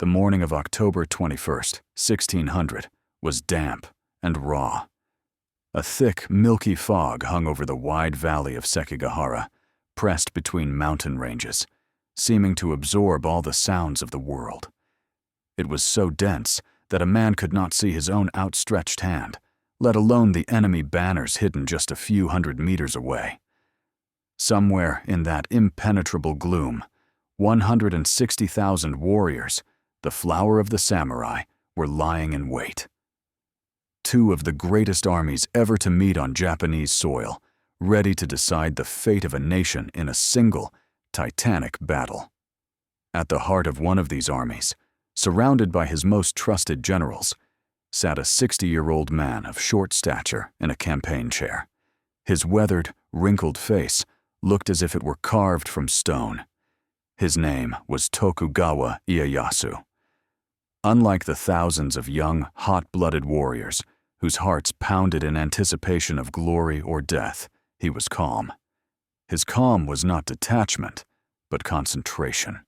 The morning of October 21st, 1600, was damp and raw. A thick, milky fog hung over the wide valley of Sekigahara, pressed between mountain ranges, seeming to absorb all the sounds of the world. It was so dense that a man could not see his own outstretched hand, let alone the enemy banners hidden just a few hundred meters away. Somewhere in that impenetrable gloom, 160,000 warriors, the flower of the samurai, were lying in wait. Two of the greatest armies ever to meet on Japanese soil, ready to decide the fate of a nation in a single, titanic battle. At the heart of one of these armies, surrounded by his most trusted generals, sat a 60-year-old man of short stature in a campaign chair. His weathered, wrinkled face looked as if it were carved from stone. His name was Tokugawa Ieyasu. Unlike the thousands of young, hot-blooded warriors whose hearts pounded in anticipation of glory or death, he was calm. His calm was not detachment, but concentration,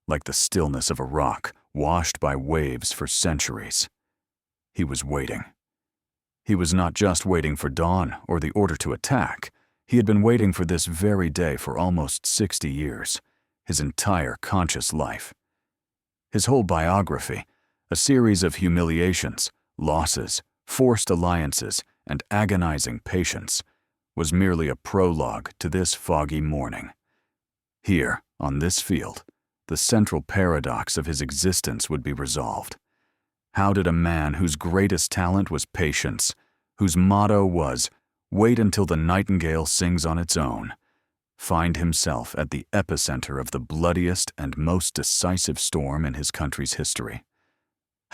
like the stillness of a rock washed by waves for centuries. He was waiting. He was not just waiting for dawn or the order to attack. He had been waiting for this very day for almost 60 years, his entire conscious life. His whole biography, a series of humiliations, losses, forced alliances, and agonizing patience, was merely a prologue to this foggy morning. Here, on this field, the central paradox of his existence would be resolved. How did a man whose greatest talent was patience, whose motto was, "Wait until the nightingale sings on its own," find himself at the epicenter of the bloodiest and most decisive storm in his country's history?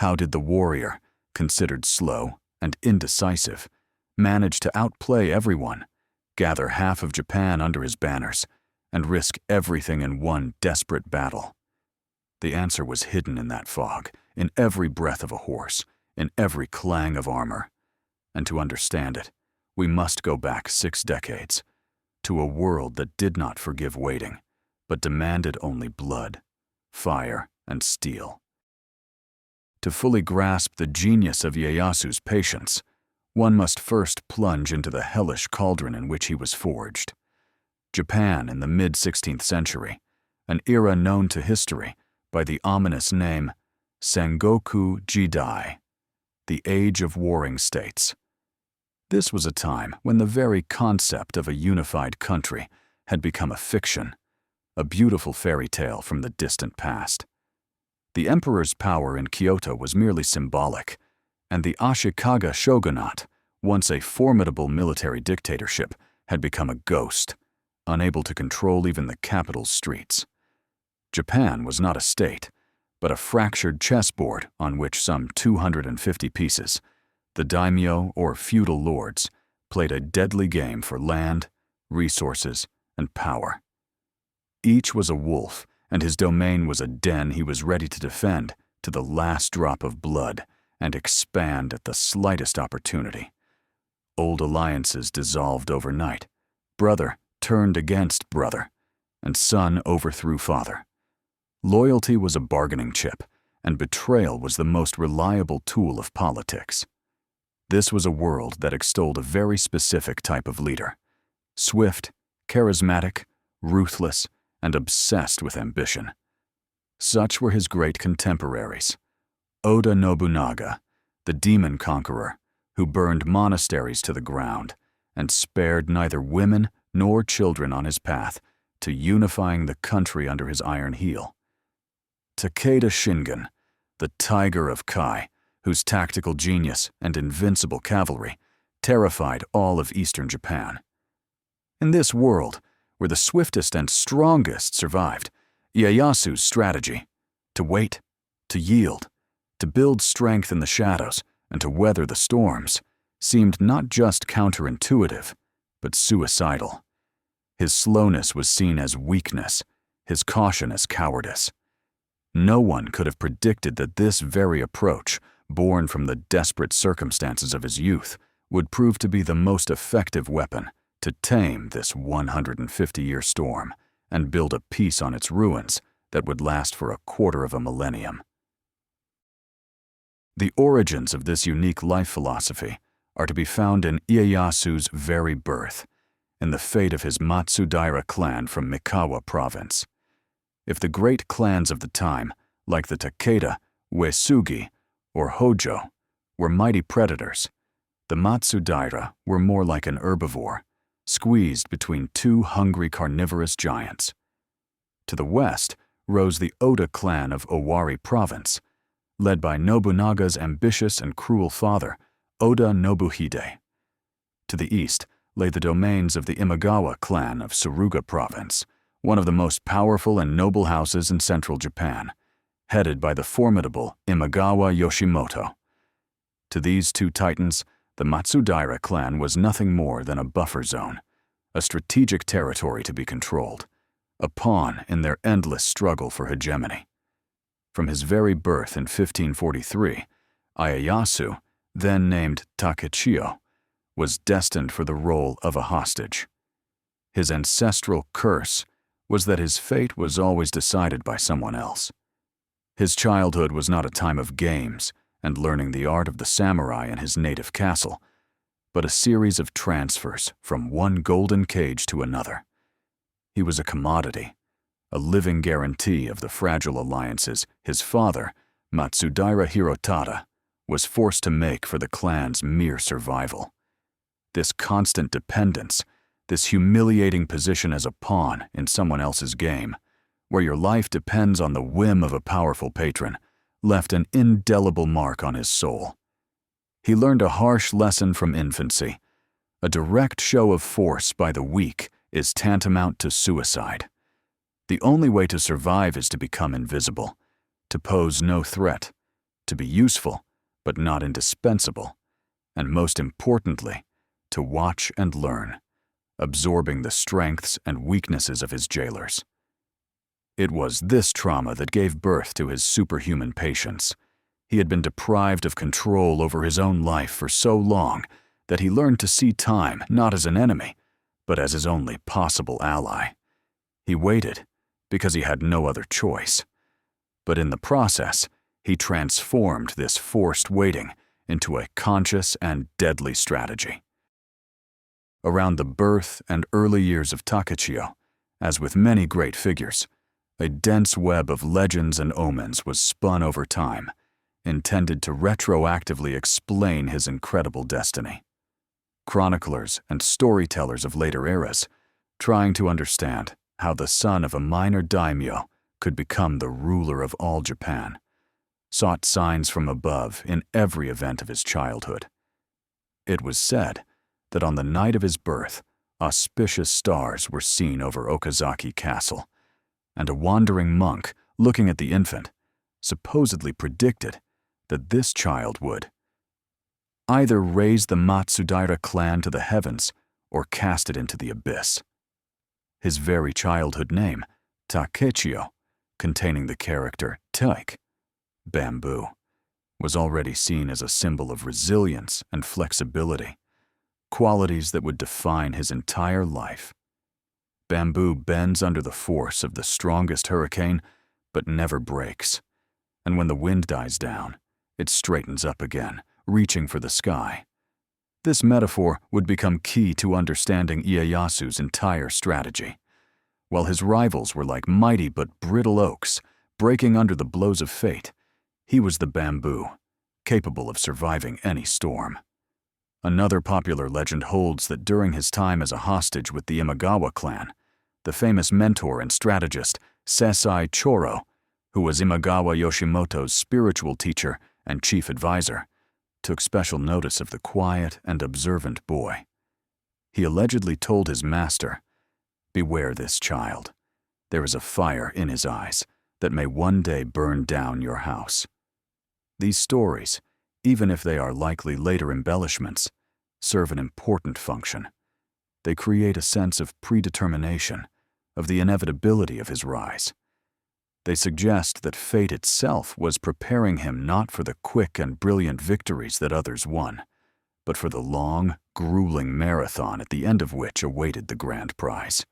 How did the warrior, considered slow and indecisive, manage to outplay everyone, gather half of Japan under his banners, and risk everything in one desperate battle? The answer was hidden in that fog, in every breath of a horse, in every clang of armor. And to understand it, we must go back 6 decades, to a world that did not forgive waiting, but demanded only blood, fire, and steel. To fully grasp the genius of Ieyasu's patience, one must first plunge into the hellish cauldron in which he was forged. Japan in the mid-16th century, an era known to history by the ominous name Sengoku Jidai, the Age of Warring States. This was a time when the very concept of a unified country had become a fiction, a beautiful fairy tale from the distant past. The emperor's power in Kyoto was merely symbolic, and the Ashikaga Shogunate, once a formidable military dictatorship, had become a ghost, unable to control even the capital's streets. Japan was not a state, but a fractured chessboard on which some 250 pieces, the daimyo or feudal lords, played a deadly game for land, resources, and power. Each was a wolf, and his domain was a den he was ready to defend to the last drop of blood and expand at the slightest opportunity. Old alliances dissolved overnight. Brother turned against brother, and son overthrew father. Loyalty was a bargaining chip, and betrayal was the most reliable tool of politics. This was a world that extolled a very specific type of leader: swift, charismatic, ruthless, and obsessed with ambition. Such were his great contemporaries. Oda Nobunaga, the demon conqueror, who burned monasteries to the ground and spared neither women nor children on his path to unifying the country under his iron heel. Takeda Shingen, the Tiger of Kai, whose tactical genius and invincible cavalry terrified all of eastern Japan. In this world, where the swiftest and strongest survived, Ieyasu's strategy, to wait, to yield, to build strength in the shadows, and to weather the storms, seemed not just counterintuitive, but suicidal. His slowness was seen as weakness, his caution as cowardice. No one could have predicted that this very approach, born from the desperate circumstances of his youth, would prove to be the most effective weapon to tame this 150-year storm and build a peace on its ruins that would last for a quarter of a millennium. The origins of this unique life philosophy are to be found in Ieyasu's very birth, in the fate of his Matsudaira clan from Mikawa province. If the great clans of the time, like the Takeda, Uesugi, or Hojo, were mighty predators, the Matsudaira were more like an herbivore, squeezed between two hungry carnivorous giants. To the west rose the Oda clan of Owari province, led by Nobunaga's ambitious and cruel father, Oda Nobuhide. To the east lay the domains of the Imagawa clan of Suruga province, one of the most powerful and noble houses in central Japan, headed by the formidable Imagawa Yoshimoto. To these two titans, the Matsudaira clan was nothing more than a buffer zone, a strategic territory to be controlled, a pawn in their endless struggle for hegemony. From his very birth in 1543, Ieyasu, then named Takechiyo, was destined for the role of a hostage. His ancestral curse was that his fate was always decided by someone else. His childhood was not a time of games and learning the art of the samurai in his native castle, but a series of transfers from one golden cage to another. He was a commodity, a living guarantee of the fragile alliances his father, Matsudaira Hirotada, was forced to make for the clan's mere survival. This constant dependence, this humiliating position as a pawn in someone else's game, where your life depends on the whim of a powerful patron, left an indelible mark on his soul. He learned a harsh lesson from infancy. A direct show of force by the weak is tantamount to suicide. The only way to survive is to become invisible, to pose no threat, to be useful, but not indispensable, and most importantly, to watch and learn, absorbing the strengths and weaknesses of his jailers. It was this trauma that gave birth to his superhuman patience. He had been deprived of control over his own life for so long that he learned to see time not as an enemy, but as his only possible ally. He waited because he had no other choice. But in the process, he transformed this forced waiting into a conscious and deadly strategy. Around the birth and early years of Takechiyo, as with many great figures, a dense web of legends and omens was spun over time, intended to retroactively explain his incredible destiny. Chroniclers and storytellers of later eras, trying to understand how the son of a minor daimyo could become the ruler of all Japan, sought signs from above in every event of his childhood. It was said that on the night of his birth, auspicious stars were seen over Okazaki Castle, and a wandering monk, looking at the infant, supposedly predicted that this child would either raise the Matsudaira clan to the heavens or cast it into the abyss. His very childhood name, Takechiyo, containing the character taik, bamboo, was already seen as a symbol of resilience and flexibility, qualities that would define his entire life. Bamboo bends under the force of the strongest hurricane, but never breaks, and when the wind dies down, it straightens up again, reaching for the sky. This metaphor would become key to understanding Ieyasu's entire strategy. While his rivals were like mighty but brittle oaks, breaking under the blows of fate, he was the bamboo, capable of surviving any storm. Another popular legend holds that during his time as a hostage with the Imagawa clan, the famous mentor and strategist Sesai Choro, who was Imagawa Yoshimoto's spiritual teacher and chief advisor, took special notice of the quiet and observant boy. He allegedly told his master, "Beware this child. There is a fire in his eyes that may one day burn down your house." These stories, even if they are likely later embellishments, serve an important function. They create a sense of predetermination, of the inevitability of his rise. They suggest that fate itself was preparing him not for the quick and brilliant victories that others won, but for the long, grueling marathon at the end of which awaited the grand prize.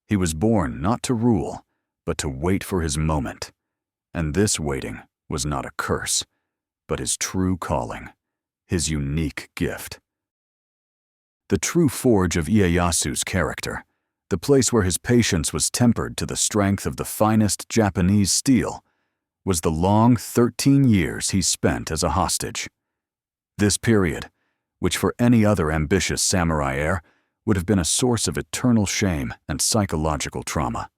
He was born not to rule, but to wait for his moment, and this waiting was not a curse, but his true calling, his unique gift. The true forge of Ieyasu's character, the place where his patience was tempered to the strength of the finest Japanese steel, was the long 13 years he spent as a hostage. This period, which for any other ambitious samurai heir would have been a source of eternal shame and psychological trauma,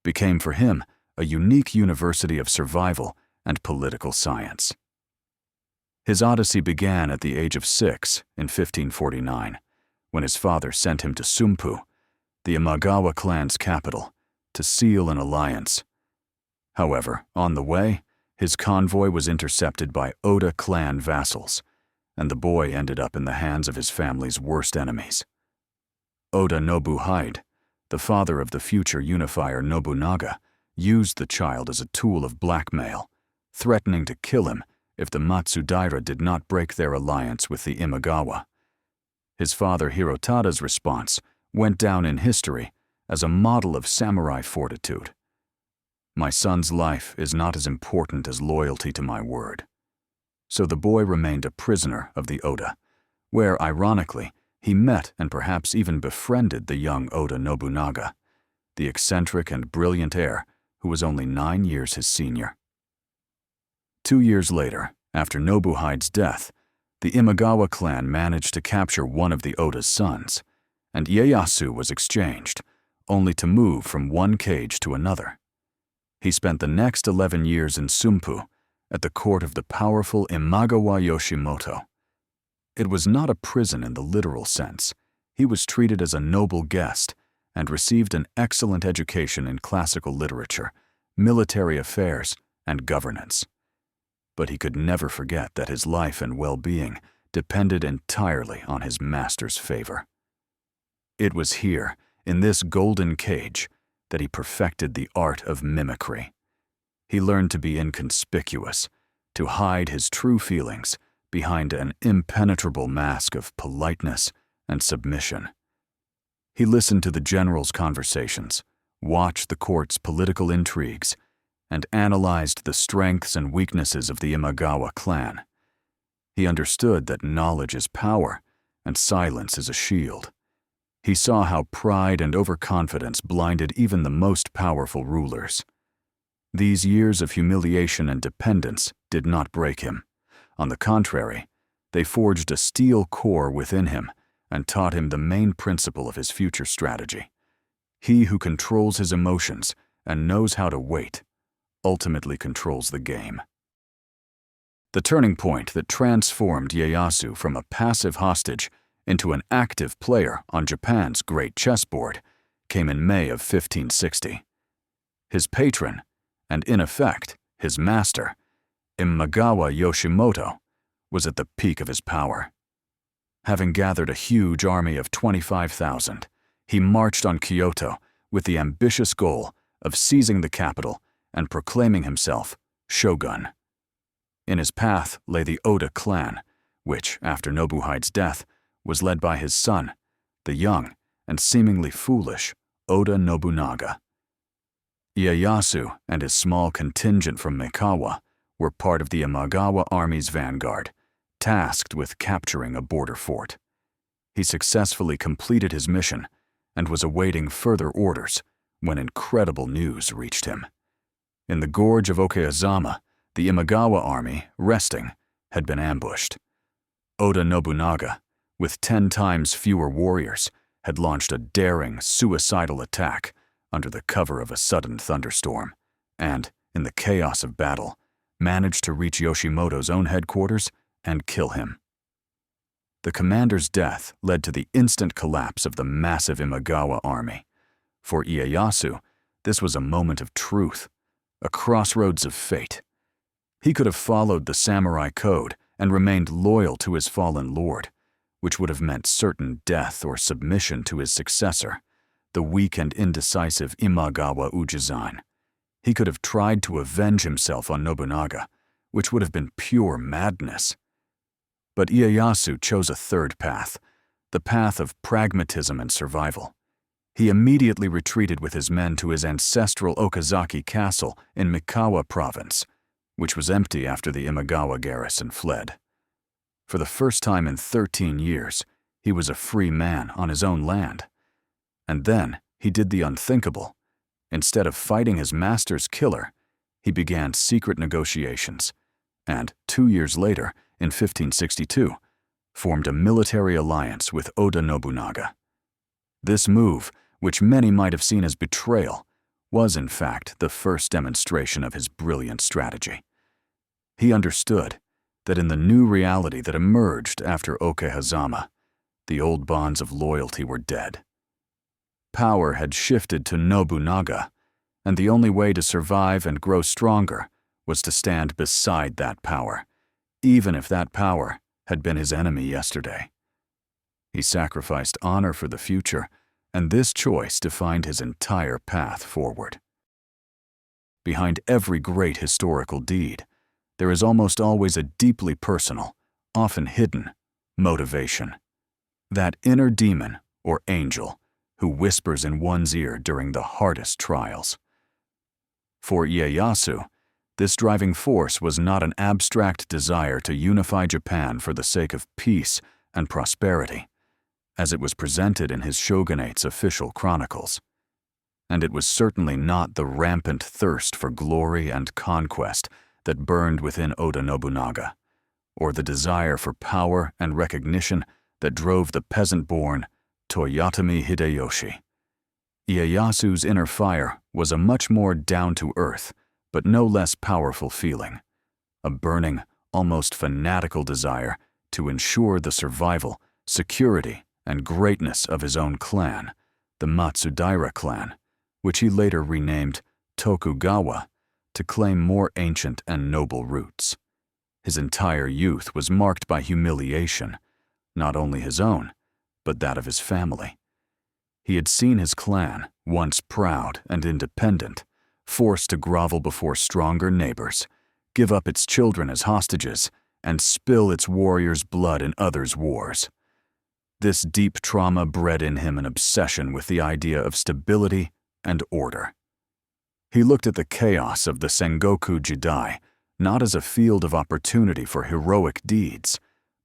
became for him a unique university of survival and political science. His odyssey began at the age of 6 in 1549, when his father sent him to Sumpu, the Imagawa clan's capital, to seal an alliance. However, on the way, his convoy was intercepted by Oda clan vassals, and the boy ended up in the hands of his family's worst enemies. Oda Nobuhide, the father of the future unifier Nobunaga, used the child as a tool of blackmail, threatening to kill him if the Matsudaira did not break their alliance with the Imagawa. His father Hirotada's response went down in history as a model of samurai fortitude. "My son's life is not as important as loyalty to my word." So the boy remained a prisoner of the Oda, where, ironically, he met and perhaps even befriended the young Oda Nobunaga, the eccentric and brilliant heir who was only 9 years his senior. 2 years later, after Nobuhide's death, the Imagawa clan managed to capture one of the Oda's sons, and Ieyasu was exchanged, only to move from one cage to another. He spent the next 11 years in Sumpu, at the court of the powerful Imagawa Yoshimoto. It was not a prison in the literal sense. He was treated as a noble guest and received an excellent education in classical literature, military affairs, and governance. But he could never forget that his life and well-being depended entirely on his master's favor. It was here, in this golden cage, that he perfected the art of mimicry. He learned to be inconspicuous, to hide his true feelings behind an impenetrable mask of politeness and submission. He listened to the generals' conversations, watched the court's political intrigues, and analyzed the strengths and weaknesses of the Imagawa clan. He understood that knowledge is power and silence is a shield. He saw how pride and overconfidence blinded even the most powerful rulers. These years of humiliation and dependence did not break him. On the contrary, they forged a steel core within him and taught him the main principle of his future strategy. He who controls his emotions and knows how to wait ultimately controls the game. The turning point that transformed Ieyasu from a passive hostage into an active player on Japan's great chessboard came in May of 1560. His patron, and in effect, his master, Imagawa Yoshimoto, was at the peak of his power. Having gathered a huge army of 25,000, he marched on Kyoto with the ambitious goal of seizing the capital and proclaiming himself shogun. In his path lay the Oda clan, which, after Nobuhide's death, was led by his son, the young and seemingly foolish Oda Nobunaga. Ieyasu and his small contingent from Mikawa were part of the Imagawa army's vanguard, tasked with capturing a border fort. He successfully completed his mission and was awaiting further orders when incredible news reached him. In the gorge of Okayazama, the Imagawa army, resting, had been ambushed. Oda Nobunaga, with 10 times fewer warriors, had launched a daring, suicidal attack under the cover of a sudden thunderstorm, and, in the chaos of battle, managed to reach Yoshimoto's own headquarters and kill him. The commander's death led to the instant collapse of the massive Imagawa army. For Ieyasu, this was a moment of truth, a crossroads of fate. He could have followed the samurai code and remained loyal to his fallen lord, which would have meant certain death or submission to his successor, the weak and indecisive Imagawa Ujizan. He could have tried to avenge himself on Nobunaga, which would have been pure madness. But Ieyasu chose a third path, the path of pragmatism and survival. He immediately retreated with his men to his ancestral Okazaki castle in Mikawa province, which was empty after the Imagawa garrison fled. For the first time in 13 years, he was a free man on his own land. And then he did the unthinkable. Instead of fighting his master's killer, he began secret negotiations, and 2 years later, in 1562, formed a military alliance with Oda Nobunaga. This move, which many might have seen as betrayal, was in fact the first demonstration of his brilliant strategy. He understood that in the new reality that emerged after Okehazama, the old bonds of loyalty were dead. Power had shifted to Nobunaga, and the only way to survive and grow stronger was to stand beside that power, even if that power had been his enemy yesterday. He sacrificed honor for the future, and this choice defined his entire path forward. Behind every great historical deed, there is almost always a deeply personal, often hidden, motivation. That inner demon or angel who whispers in one's ear during the hardest trials. For Ieyasu, this driving force was not an abstract desire to unify Japan for the sake of peace and prosperity, as it was presented in his shogunate's official chronicles. And it was certainly not the rampant thirst for glory and conquest that burned within Oda Nobunaga, or the desire for power and recognition that drove the peasant-born Toyotomi Hideyoshi. Ieyasu's inner fire was a much more down-to-earth, but no less powerful feeling, a burning, almost fanatical desire to ensure the survival, security, and greatness of his own clan, the Matsudaira clan, which he later renamed Tokugawa, to claim more ancient and noble roots. His entire youth was marked by humiliation, not only his own, but that of his family. He had seen his clan, once proud and independent, forced to grovel before stronger neighbors, give up its children as hostages, and spill its warriors' blood in others' wars. This deep trauma bred in him an obsession with the idea of stability and order. He looked at the chaos of the Sengoku Jidai not as a field of opportunity for heroic deeds,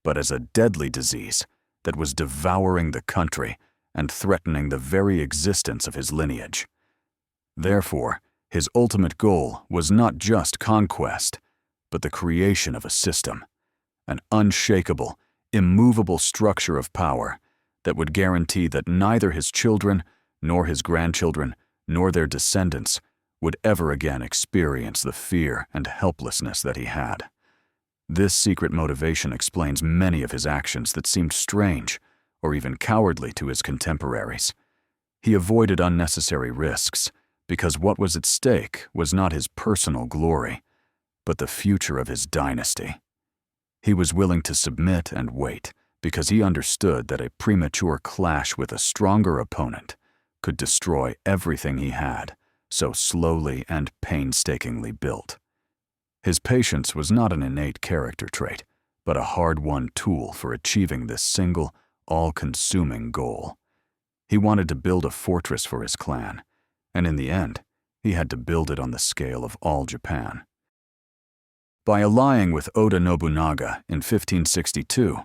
but as a deadly disease that was devouring the country and threatening the very existence of his lineage. Therefore, his ultimate goal was not just conquest, but the creation of a system, an unshakable, immovable structure of power that would guarantee that neither his children, nor his grandchildren, nor their descendants would ever again experience the fear and helplessness that he had. This secret motivation explains many of his actions that seemed strange or even cowardly to his contemporaries. He avoided unnecessary risks because what was at stake was not his personal glory, but the future of his dynasty. He was willing to submit and wait because he understood that a premature clash with a stronger opponent could destroy everything he had so slowly and painstakingly built. His patience was not an innate character trait, but a hard-won tool for achieving this single, all-consuming goal. He wanted to build a fortress for his clan, and in the end, he had to build it on the scale of all Japan. By allying with Oda Nobunaga in 1562,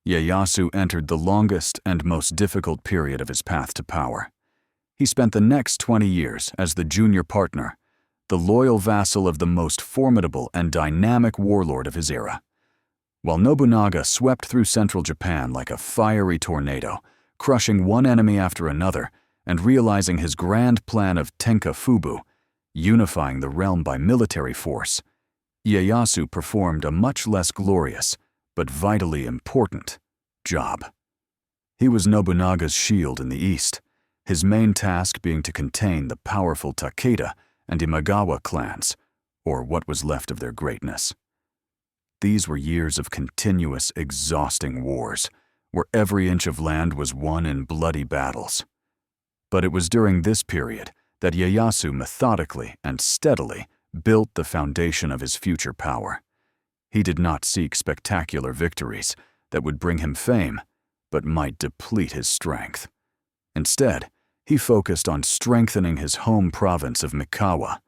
Ieyasu entered the longest and most difficult period of his path to power. He spent the next 20 years as the junior partner, the loyal vassal of the most formidable and dynamic warlord of his era. While Nobunaga swept through central Japan like a fiery tornado, crushing one enemy after another and realizing his grand plan of Tenkafubu, unifying the realm by military force, Ieyasu performed a much less glorious, but vitally important, job. He was Nobunaga's shield in the east, his main task being to contain the powerful Takeda and Imagawa clans, or what was left of their greatness. These were years of continuous, exhausting wars, where every inch of land was won in bloody battles. But it was during this period that Ieyasu methodically and steadily built the foundation of his future power. He did not seek spectacular victories that would bring him fame, but might deplete his strength. Instead, he focused on strengthening his home province of Mikawa,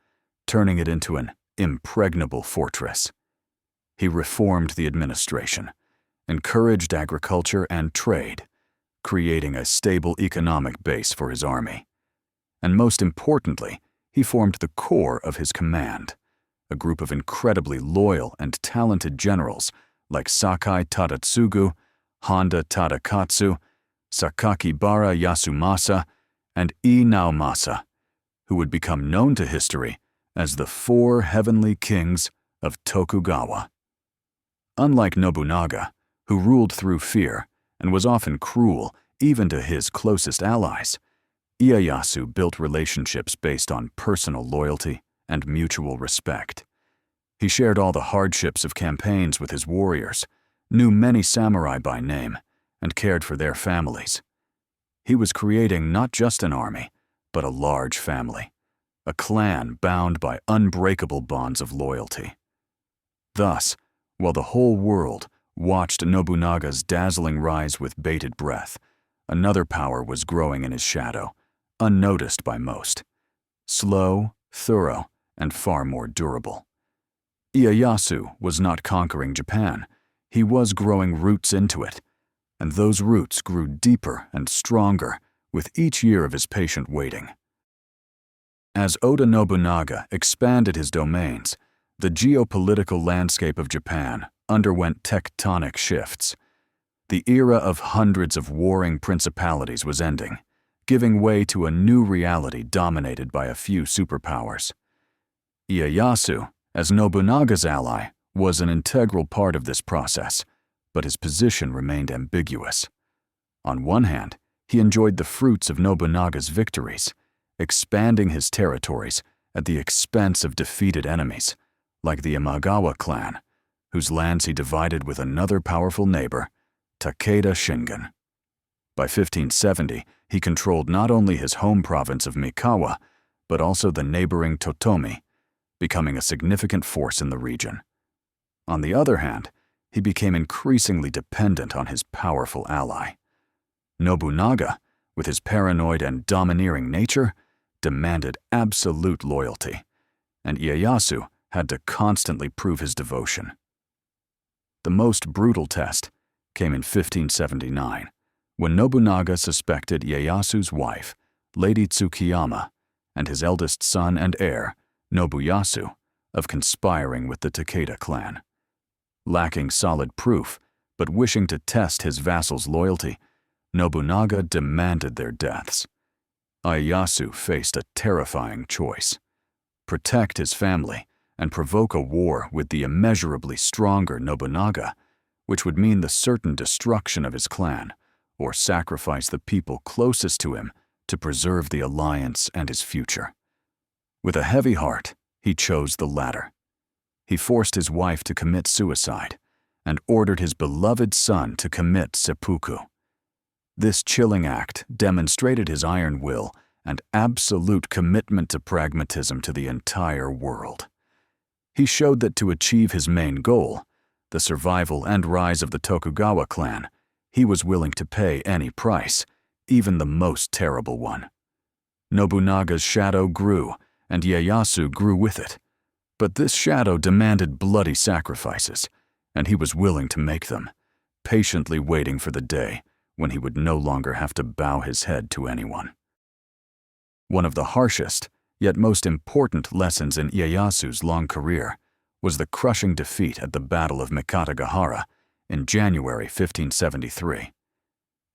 turning it into an impregnable fortress. He reformed the administration, encouraged agriculture and trade, creating a stable economic base for his army. And most importantly, he formed the core of his command, a group of incredibly loyal and talented generals like Sakai Tadatsugu, Honda Tadakatsu, Sakakibara Yasumasa, and Ii Naomasa, who would become known to history as the Four Heavenly Kings of Tokugawa. Unlike Nobunaga, who ruled through fear and was often cruel even to his closest allies, Ieyasu built relationships based on personal loyalty and mutual respect. He shared all the hardships of campaigns with his warriors, knew many samurai by name, and cared for their families. He was creating not just an army, but a large family, a clan bound by unbreakable bonds of loyalty. Thus, while the whole world watched Nobunaga's dazzling rise with bated breath, another power was growing in his shadow, unnoticed by most. Slow, thorough, and far more durable. Ieyasu was not conquering Japan. He was growing roots into it, and those roots grew deeper and stronger with each year of his patient waiting. As Oda Nobunaga expanded his domains, the geopolitical landscape of Japan underwent tectonic shifts. The era of hundreds of warring principalities was ending, giving way to a new reality dominated by a few superpowers. Ieyasu, as Nobunaga's ally, was an integral part of this process, but his position remained ambiguous. On one hand, he enjoyed the fruits of Nobunaga's victories, expanding his territories at the expense of defeated enemies, like the Imagawa clan, whose lands he divided with another powerful neighbor, Takeda Shingen. By 1570, he controlled not only his home province of Mikawa, but also the neighboring Totomi, becoming a significant force in the region. On the other hand, he became increasingly dependent on his powerful ally. Nobunaga, with his paranoid and domineering nature, demanded absolute loyalty, and Ieyasu had to constantly prove his devotion. The most brutal test came in 1579, when Nobunaga suspected Ieyasu's wife, Lady Tsukiyama, and his eldest son and heir, Nobuyasu, of conspiring with the Takeda clan. Lacking solid proof, but wishing to test his vassal's loyalty, Nobunaga demanded their deaths. Ieyasu faced a terrifying choice: protect his family and provoke a war with the immeasurably stronger Nobunaga, which would mean the certain destruction of his clan, or sacrifice the people closest to him to preserve the alliance and his future. With a heavy heart, he chose the latter. He forced his wife to commit suicide and ordered his beloved son to commit seppuku. This chilling act demonstrated his iron will and absolute commitment to pragmatism to the entire world. He showed that to achieve his main goal, the survival and rise of the Tokugawa clan, he was willing to pay any price, even the most terrible one. Nobunaga's shadow grew, and Ieyasu grew with it. But this shadow demanded bloody sacrifices, and he was willing to make them, patiently waiting for the day when he would no longer have to bow his head to anyone. One of the harshest, yet most important lessons in Ieyasu's long career was the crushing defeat at the Battle of Sekigahara in January 1573.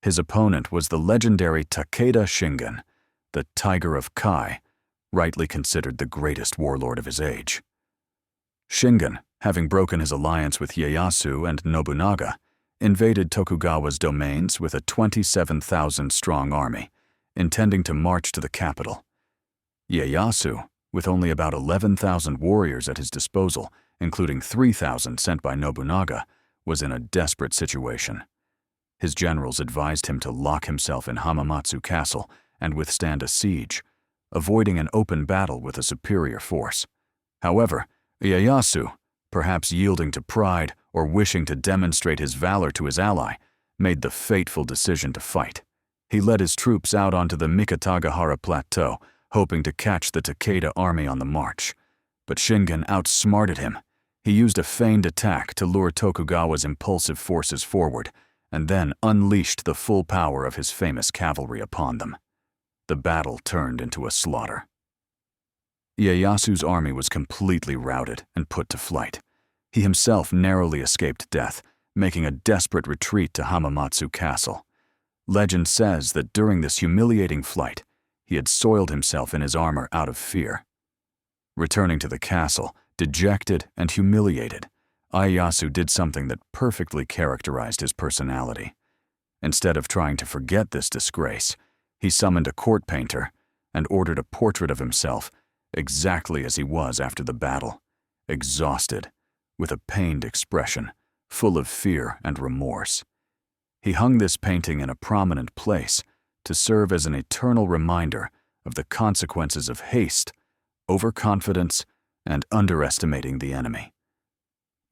His opponent was the legendary Takeda Shingen, the Tiger of Kai, rightly considered the greatest warlord of his age. Shingen, having broken his alliance with Ieyasu and Nobunaga, invaded Tokugawa's domains with a 27,000-strong army, intending to march to the capital. Ieyasu, with only about 11,000 warriors at his disposal, including 3,000 sent by Nobunaga, was in a desperate situation. His generals advised him to lock himself in Hamamatsu Castle and withstand a siege, avoiding an open battle with a superior force. However, Ieyasu, perhaps yielding to pride or wishing to demonstrate his valor to his ally, made the fateful decision to fight. He led his troops out onto the Sekigahara plateau, hoping to catch the Takeda army on the march. But Shingen outsmarted him. He used a feigned attack to lure Tokugawa's impulsive forces forward, and then unleashed the full power of his famous cavalry upon them. The battle turned into a slaughter. Ieyasu's army was completely routed and put to flight. He himself narrowly escaped death, making a desperate retreat to Hamamatsu Castle. Legend says that during this humiliating flight, he had soiled himself in his armor out of fear. Returning to the castle, dejected and humiliated, Ieyasu did something that perfectly characterized his personality. Instead of trying to forget this disgrace, he summoned a court painter and ordered a portrait of himself exactly as he was after the battle, exhausted, with a pained expression, full of fear and remorse. He hung this painting in a prominent place to serve as an eternal reminder of the consequences of haste, overconfidence, and underestimating the enemy.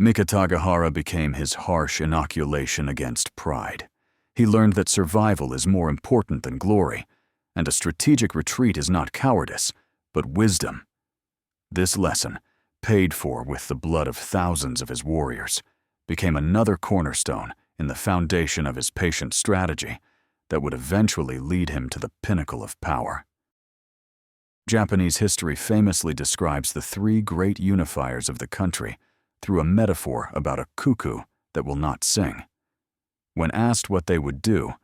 Sekigahara became his harsh inoculation against pride. He learned that survival is more important than glory, and a strategic retreat is not cowardice, but wisdom. This lesson, paid for with the blood of thousands of his warriors, became another cornerstone in the foundation of his patient strategy that would eventually lead him to the pinnacle of power. Japanese history famously describes the three great unifiers of the country through a metaphor about a cuckoo that will not sing. When asked what they would do,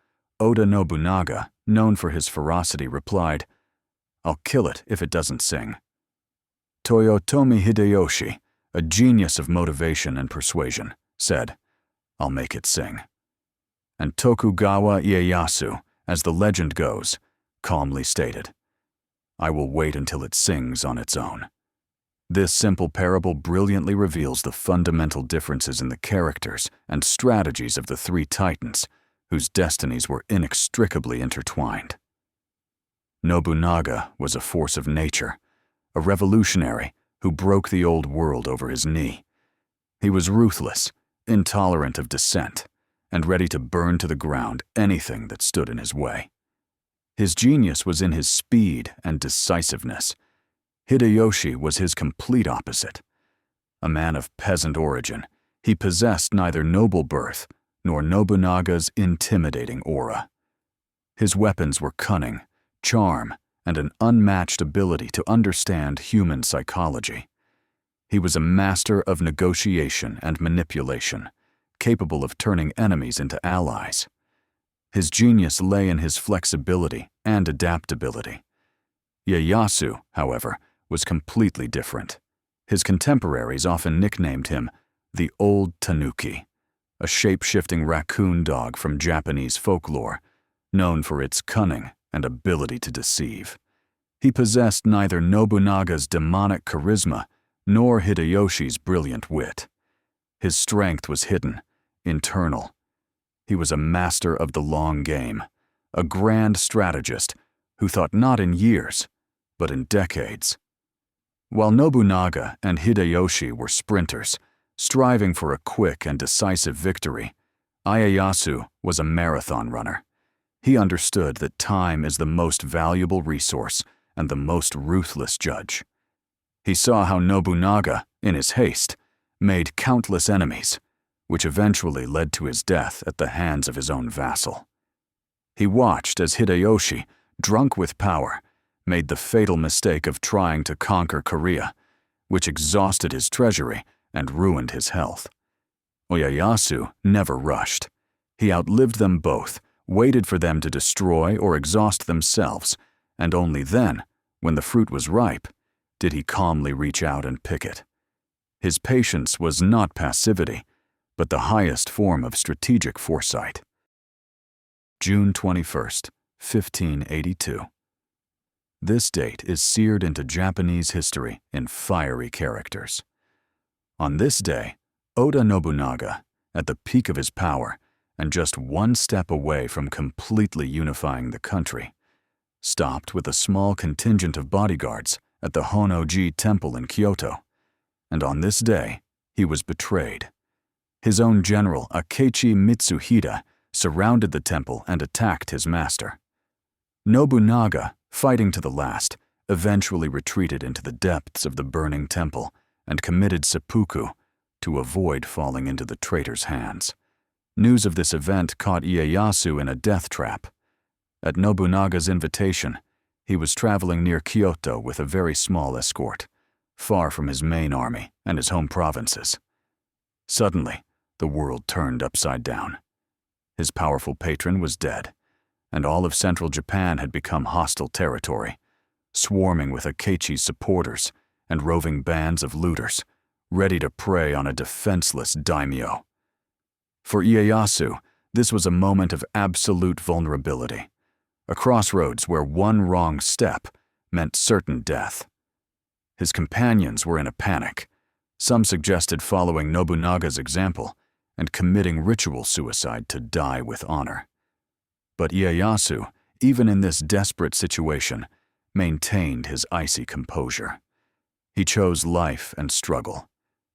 Oda Nobunaga, known for his ferocity, replied, "I'll kill it if it doesn't sing." Toyotomi Hideyoshi, a genius of motivation and persuasion, said, "I'll make it sing." And Tokugawa Ieyasu, as the legend goes, calmly stated, "I will wait until it sings on its own." This simple parable brilliantly reveals the fundamental differences in the characters and strategies of the three titans, whose destinies were inextricably intertwined. Nobunaga was a force of nature, a revolutionary who broke the old world over his knee. He was ruthless, intolerant of dissent, and ready to burn to the ground anything that stood in his way. His genius was in his speed and decisiveness. Hideyoshi was his complete opposite. A man of peasant origin, he possessed neither noble birth nor Nobunaga's intimidating aura. His weapons were cunning, charm, and an unmatched ability to understand human psychology. He was a master of negotiation and manipulation, capable of turning enemies into allies. His genius lay in his flexibility and adaptability. Ieyasu, however, was completely different. His contemporaries often nicknamed him the Old Tanuki, a shape-shifting raccoon dog from Japanese folklore, known for its cunning and ability to deceive. He possessed neither Nobunaga's demonic charisma nor Hideyoshi's brilliant wit. His strength was hidden, internal. He was a master of the long game, a grand strategist who thought not in years, but in decades. While Nobunaga and Hideyoshi were sprinters, striving for a quick and decisive victory, Ieyasu was a marathon runner. He understood that time is the most valuable resource and the most ruthless judge. He saw how Nobunaga, in his haste, made countless enemies, which eventually led to his death at the hands of his own vassal. He watched as Hideyoshi, drunk with power, made the fatal mistake of trying to conquer Korea, which exhausted his treasury and ruined his health. Ieyasu never rushed. He outlived them both, waited for them to destroy or exhaust themselves, and only then, when the fruit was ripe, did he calmly reach out and pick it. His patience was not passivity, but the highest form of strategic foresight. June 21st, 1582. This date is seared into Japanese history in fiery characters. On this day, Oda Nobunaga, at the peak of his power and just one step away from completely unifying the country, stopped with a small contingent of bodyguards at the Honnoji Temple in Kyoto, and on this day, he was betrayed. His own general, Akechi Mitsuhide, surrounded the temple and attacked his master. Nobunaga, fighting to the last, eventually retreated into the depths of the burning temple and committed seppuku to avoid falling into the traitor's hands. News of this event caught Ieyasu in a death trap. At Nobunaga's invitation, he was traveling near Kyoto with a very small escort, far from his main army and his home provinces. Suddenly, the world turned upside down. His powerful patron was dead, and all of central Japan had become hostile territory, swarming with Akechi's supporters and roving bands of looters, ready to prey on a defenseless daimyo. For Ieyasu, this was a moment of absolute vulnerability, a crossroads where one wrong step meant certain death. His companions were in a panic. Some suggested following Nobunaga's example and committing ritual suicide to die with honor. But Ieyasu, even in this desperate situation, maintained his icy composure. He chose life and struggle.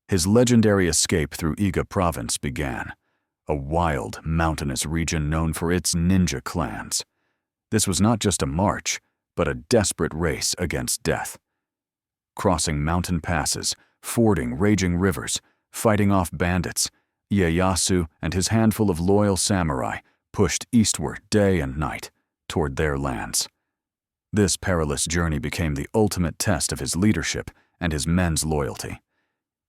His legendary escape through Iga province began, a wild, mountainous region known for its ninja clans. This was not just a march, but a desperate race against death. Crossing mountain passes, fording raging rivers, fighting off bandits, Ieyasu and his handful of loyal samurai pushed eastward day and night toward their lands. This perilous journey became the ultimate test of his leadership and his men's loyalty.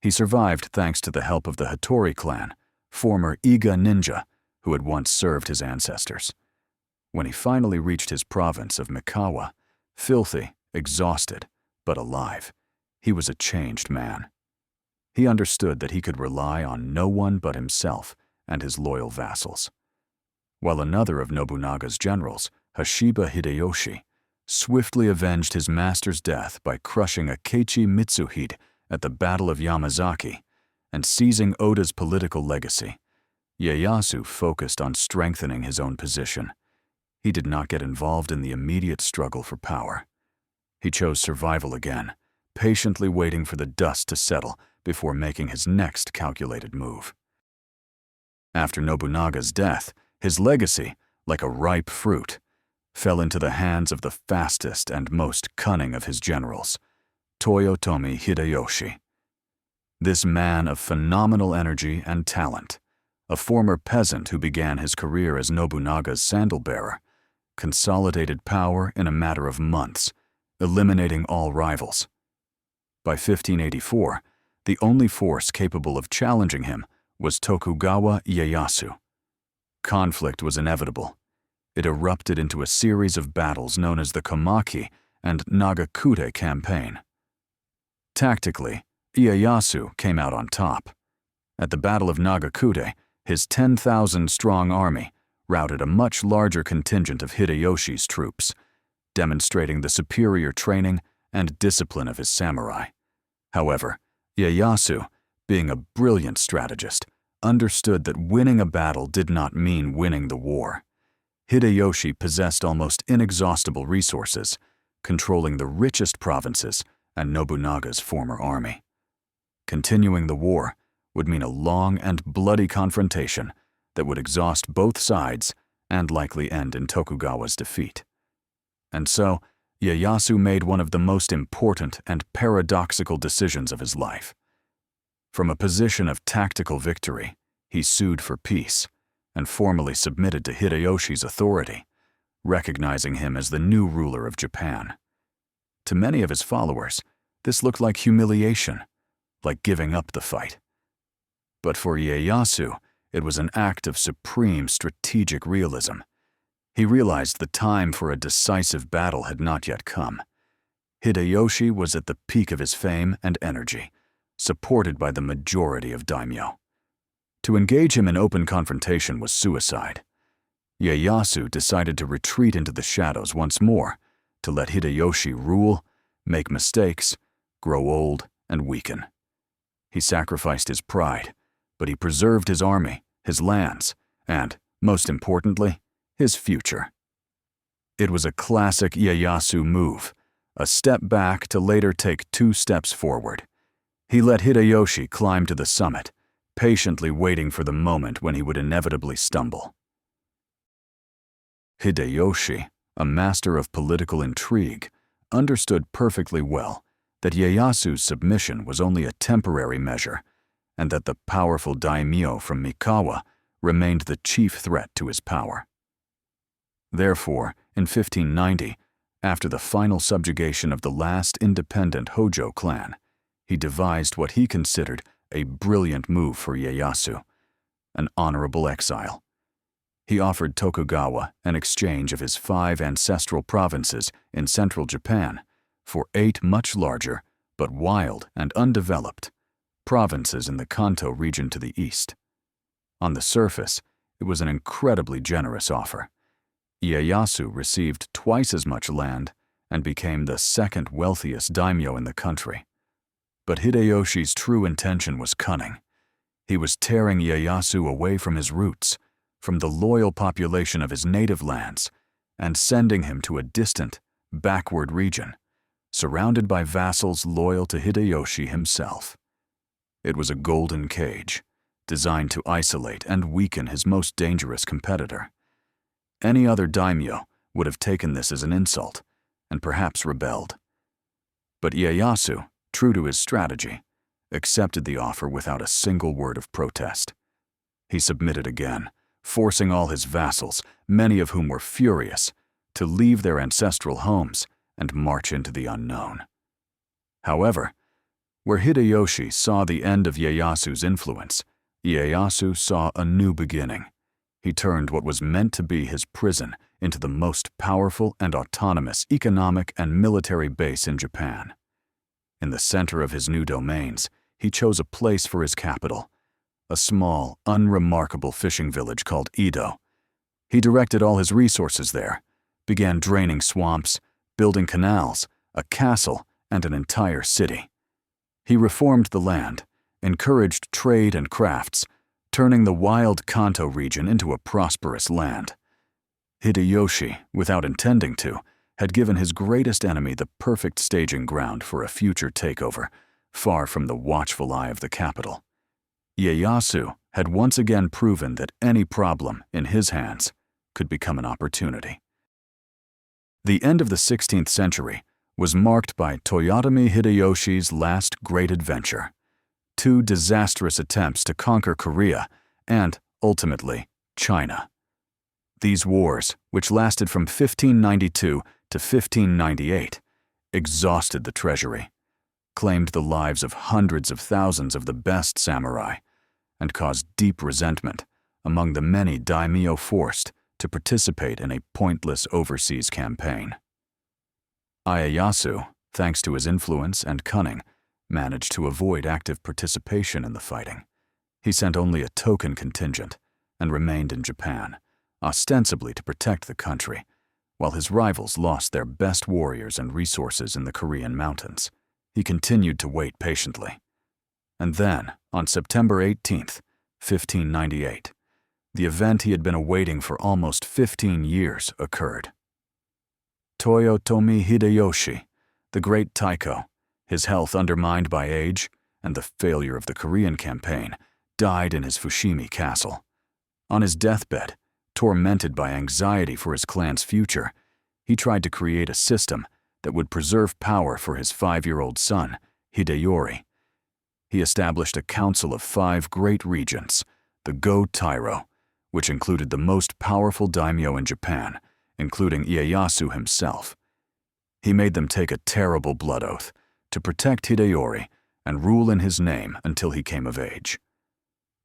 He survived thanks to the help of the Hattori clan, former Iga ninja who had once served his ancestors. When he finally reached his province of Mikawa, filthy, exhausted, but alive, he was a changed man. He understood that he could rely on no one but himself and his loyal vassals. While another of Nobunaga's generals, Hashiba Hideyoshi, swiftly avenged his master's death by crushing Akechi Mitsuhide at the Battle of Yamazaki and seizing Oda's political legacy, Ieyasu focused on strengthening his own position. He did not get involved in the immediate struggle for power. He chose survival again, patiently waiting for the dust to settle before making his next calculated move. After Nobunaga's death, his legacy, like a ripe fruit, fell into the hands of the fastest and most cunning of his generals, Toyotomi Hideyoshi. This man of phenomenal energy and talent, a former peasant who began his career as Nobunaga's sandal-bearer, consolidated power in a matter of months, eliminating all rivals. By 1584, the only force capable of challenging him was Tokugawa Ieyasu. Conflict was inevitable. It erupted into a series of battles known as the Komaki and Nagakute campaign. Tactically, Ieyasu came out on top. At the Battle of Nagakute, his 10,000-strong army routed a much larger contingent of Hideyoshi's troops, demonstrating the superior training and discipline of his samurai. However, Ieyasu, being a brilliant strategist, understood that winning a battle did not mean winning the war. Hideyoshi possessed almost inexhaustible resources, controlling the richest provinces and Nobunaga's former army. Continuing the war would mean a long and bloody confrontation that would exhaust both sides and likely end in Tokugawa's defeat. And so, Ieyasu made one of the most important and paradoxical decisions of his life. From a position of tactical victory, he sued for peace and formally submitted to Hideyoshi's authority, recognizing him as the new ruler of Japan. To many of his followers, this looked like humiliation, like giving up the fight. But for Ieyasu, it was an act of supreme strategic realism. He realized the time for a decisive battle had not yet come. Hideyoshi was at the peak of his fame and energy, supported by the majority of daimyo. To engage him in open confrontation was suicide. Ieyasu decided to retreat into the shadows once more, to let Hideyoshi rule, make mistakes, grow old, and weaken. He sacrificed his pride, but he preserved his army, his lands, and, most importantly, his future. It was a classic Ieyasu move, a step back to later take 2 steps forward. He let Hideyoshi climb to the summit, patiently waiting for the moment when he would inevitably stumble. Hideyoshi, a master of political intrigue, understood perfectly well that Ieyasu's submission was only a temporary measure, and that the powerful daimyo from Mikawa remained the chief threat to his power. Therefore, in 1590, after the final subjugation of the last independent Hojo clan, he devised what he considered a brilliant move for Ieyasu, an honorable exile. He offered Tokugawa an exchange of his 5 ancestral provinces in central Japan for 8 much larger, but wild and undeveloped, provinces in the Kanto region to the east. On the surface, it was an incredibly generous offer. Ieyasu received twice as much land and became the second wealthiest daimyo in the country. But Hideyoshi's true intention was cunning. He was tearing Ieyasu away from his roots, from the loyal population of his native lands, and sending him to a distant, backward region, surrounded by vassals loyal to Hideyoshi himself. It was a golden cage, designed to isolate and weaken his most dangerous competitor. Any other daimyo would have taken this as an insult, and perhaps rebelled. But Ieyasu, true to his strategy, accepted the offer without a single word of protest. He submitted again, forcing all his vassals, many of whom were furious, to leave their ancestral homes and march into the unknown. However, where Hideyoshi saw the end of Ieyasu's influence, Ieyasu saw a new beginning. He turned what was meant to be his prison into the most powerful and autonomous economic and military base in Japan. In the center of his new domains, he chose a place for his capital, a small, unremarkable fishing village called Edo. He directed all his resources there, began draining swamps, building canals, a castle, and an entire city. He reformed the land, encouraged trade and crafts, turning the wild Kanto region into a prosperous land. Hideyoshi, without intending to, had given his greatest enemy the perfect staging ground for a future takeover, far from the watchful eye of the capital. Ieyasu had once again proven that any problem in his hands could become an opportunity. The end of the 16th century was marked by Toyotomi Hideyoshi's last great adventure, 2 disastrous attempts to conquer Korea and, ultimately, China. These wars, which lasted from 1592 to 1598, exhausted the treasury, claimed the lives of hundreds of thousands of the best samurai, and caused deep resentment among the many daimyo forced to participate in a pointless overseas campaign. Ieyasu, thanks to his influence and cunning, managed to avoid active participation in the fighting. He sent only a token contingent and remained in Japan, ostensibly to protect the country, while his rivals lost their best warriors and resources in the Korean mountains. He continued to wait patiently. And then, on September 18th, 1598, the event he had been awaiting for almost 15 years occurred. Toyotomi Hideyoshi, the great Taiko, his health undermined by age and the failure of the Korean campaign, died in his Fushimi castle. On his deathbed, tormented by anxiety for his clan's future, he tried to create a system that would preserve power for his 5-year-old son, Hideyori. He established a council of 5 great regents, the Go-Tairo, which included the most powerful daimyo in Japan, including Ieyasu himself. He made them take a terrible blood oath to protect Hideyori and rule in his name until he came of age.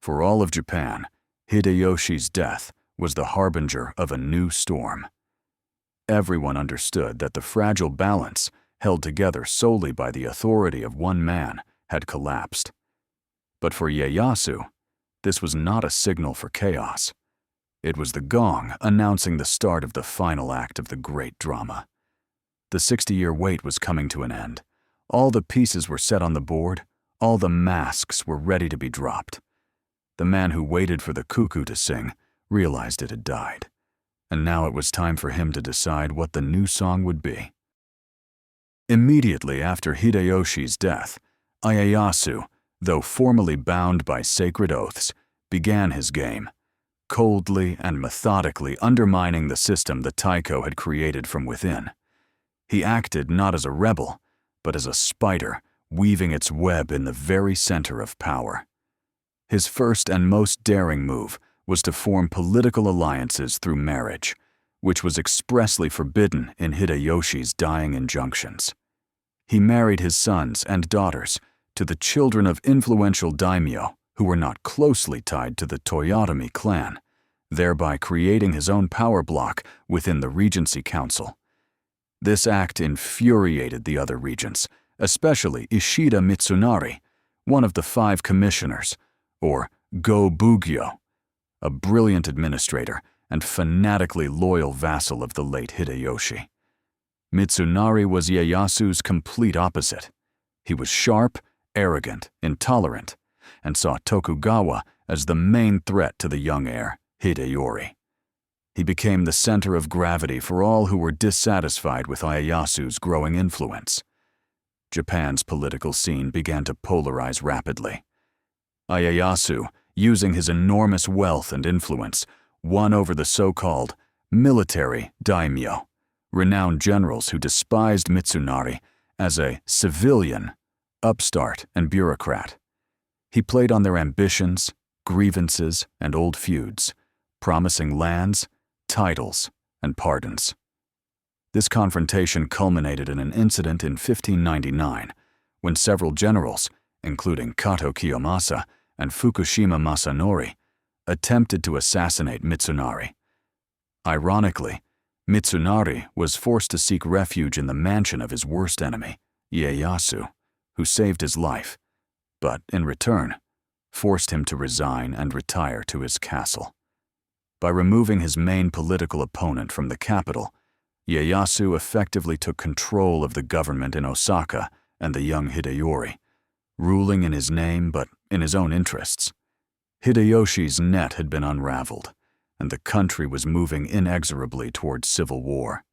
For all of Japan, Hideyoshi's death was the harbinger of a new storm. Everyone understood that the fragile balance, held together solely by the authority of one man, had collapsed. But for Ieyasu, this was not a signal for chaos. It was the gong announcing the start of the final act of the great drama. The 60-year wait was coming to an end. All the pieces were set on the board, all the masks were ready to be dropped. The man who waited for the cuckoo to sing realized it had died, and now it was time for him to decide what the new song would be. Immediately after Hideyoshi's death, Ieyasu, though formally bound by sacred oaths, began his game, coldly and methodically undermining the system the Taiko had created from within. He acted not as a rebel, but as a spider weaving its web in the very center of power. His first and most daring move was to form political alliances through marriage, which was expressly forbidden in Hideyoshi's dying injunctions. He married his sons and daughters to the children of influential daimyo who were not closely tied to the Toyotomi clan, thereby creating his own power block within the Regency Council. This act infuriated the other regents, especially Ishida Mitsunari, one of the 5 commissioners, or Go-Bugyo, a brilliant administrator and fanatically loyal vassal of the late Hideyoshi. Mitsunari was Ieyasu's complete opposite. He was sharp, arrogant, intolerant, and saw Tokugawa as the main threat to the young heir, Hideyori. He became the center of gravity for all who were dissatisfied with Ieyasu's growing influence. Japan's political scene began to polarize rapidly. Ieyasu, using his enormous wealth and influence, won over the so-called military daimyo, renowned generals who despised Mitsunari as a civilian, upstart, and bureaucrat. He played on their ambitions, grievances, and old feuds, promising lands, titles, and pardons. This confrontation culminated in an incident in 1599, when several generals, including Kato Kiyomasa and Fukushima Masanori, attempted to assassinate Mitsunari. Ironically, Mitsunari was forced to seek refuge in the mansion of his worst enemy, Ieyasu, who saved his life, but in return, forced him to resign and retire to his castle. By removing his main political opponent from the capital, Ieyasu effectively took control of the government in Osaka and the young Hideyori, ruling in his name but in his own interests. Hideyoshi's net had been unraveled, and the country was moving inexorably towards civil war.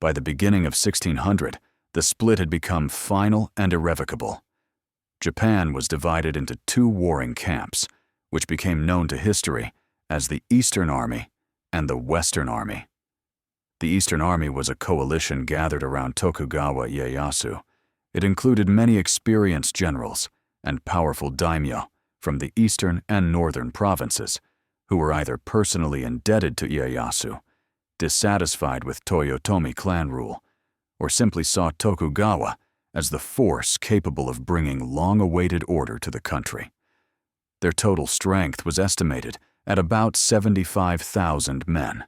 By the beginning of 1600, the split had become final and irrevocable. Japan was divided into 2 warring camps, which became known to history as the Eastern Army and the Western Army. The Eastern Army was a coalition gathered around Tokugawa Ieyasu. It included many experienced generals and powerful daimyo from the eastern and northern provinces, who were either personally indebted to Ieyasu, dissatisfied with Toyotomi clan rule, or simply saw Tokugawa as the force capable of bringing long-awaited order to the country. Their total strength was estimated at about 75,000 men.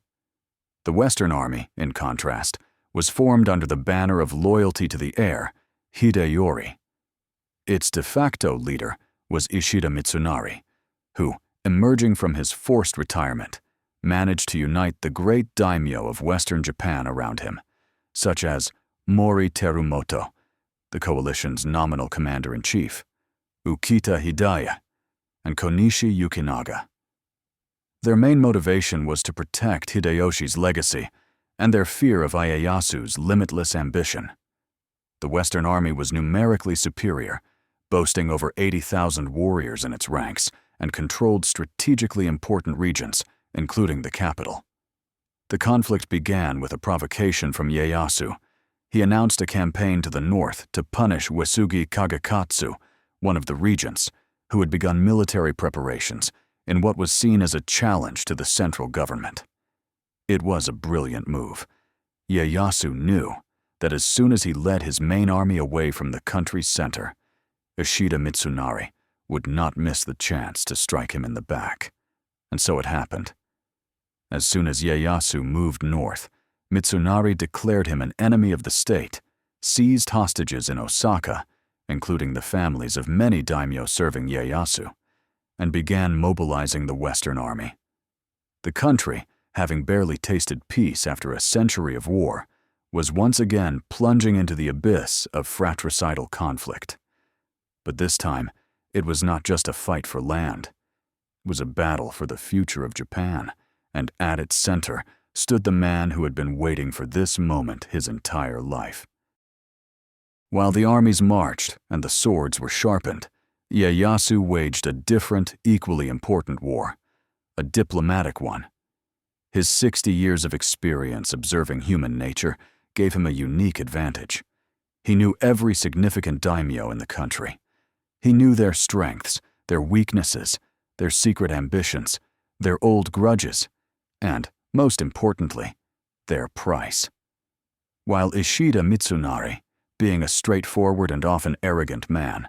The Western Army, in contrast, was formed under the banner of loyalty to the heir, Hideyori. Its de facto leader was Ishida Mitsunari, who, emerging from his forced retirement, managed to unite the great daimyo of Western Japan around him, such as Mori Terumoto, the coalition's nominal commander-in-chief, Ukita Hidaya, and Konishi Yukinaga. Their main motivation was to protect Hideyoshi's legacy and their fear of Ieyasu's limitless ambition. The Western Army was numerically superior, boasting over 80,000 warriors in its ranks, and controlled strategically important regions, including the capital. The conflict began with a provocation from Ieyasu. He announced a campaign to the north to punish Uesugi Kagekatsu, one of the regents, who had begun military preparations in what was seen as a challenge to the central government. It was a brilliant move. Ieyasu knew that as soon as he led his main army away from the country's center, Ishida Mitsunari would not miss the chance to strike him in the back. And so it happened. As soon as Ieyasu moved north, Mitsunari declared him an enemy of the state, seized hostages in Osaka, including the families of many daimyo serving Ieyasu, and began mobilizing the Western Army. The country, having barely tasted peace after a century of war, was once again plunging into the abyss of fratricidal conflict. But this time, it was not just a fight for land. It was a battle for the future of Japan, and at its center stood the man who had been waiting for this moment his entire life. While the armies marched and the swords were sharpened, Ieyasu waged a different, equally important war, a diplomatic one. His 60 years of experience observing human nature gave him a unique advantage. He knew every significant daimyo in the country. He knew their strengths, their weaknesses, their secret ambitions, their old grudges, and, most importantly, their price. While Ishida Mitsunari, being a straightforward and often arrogant man,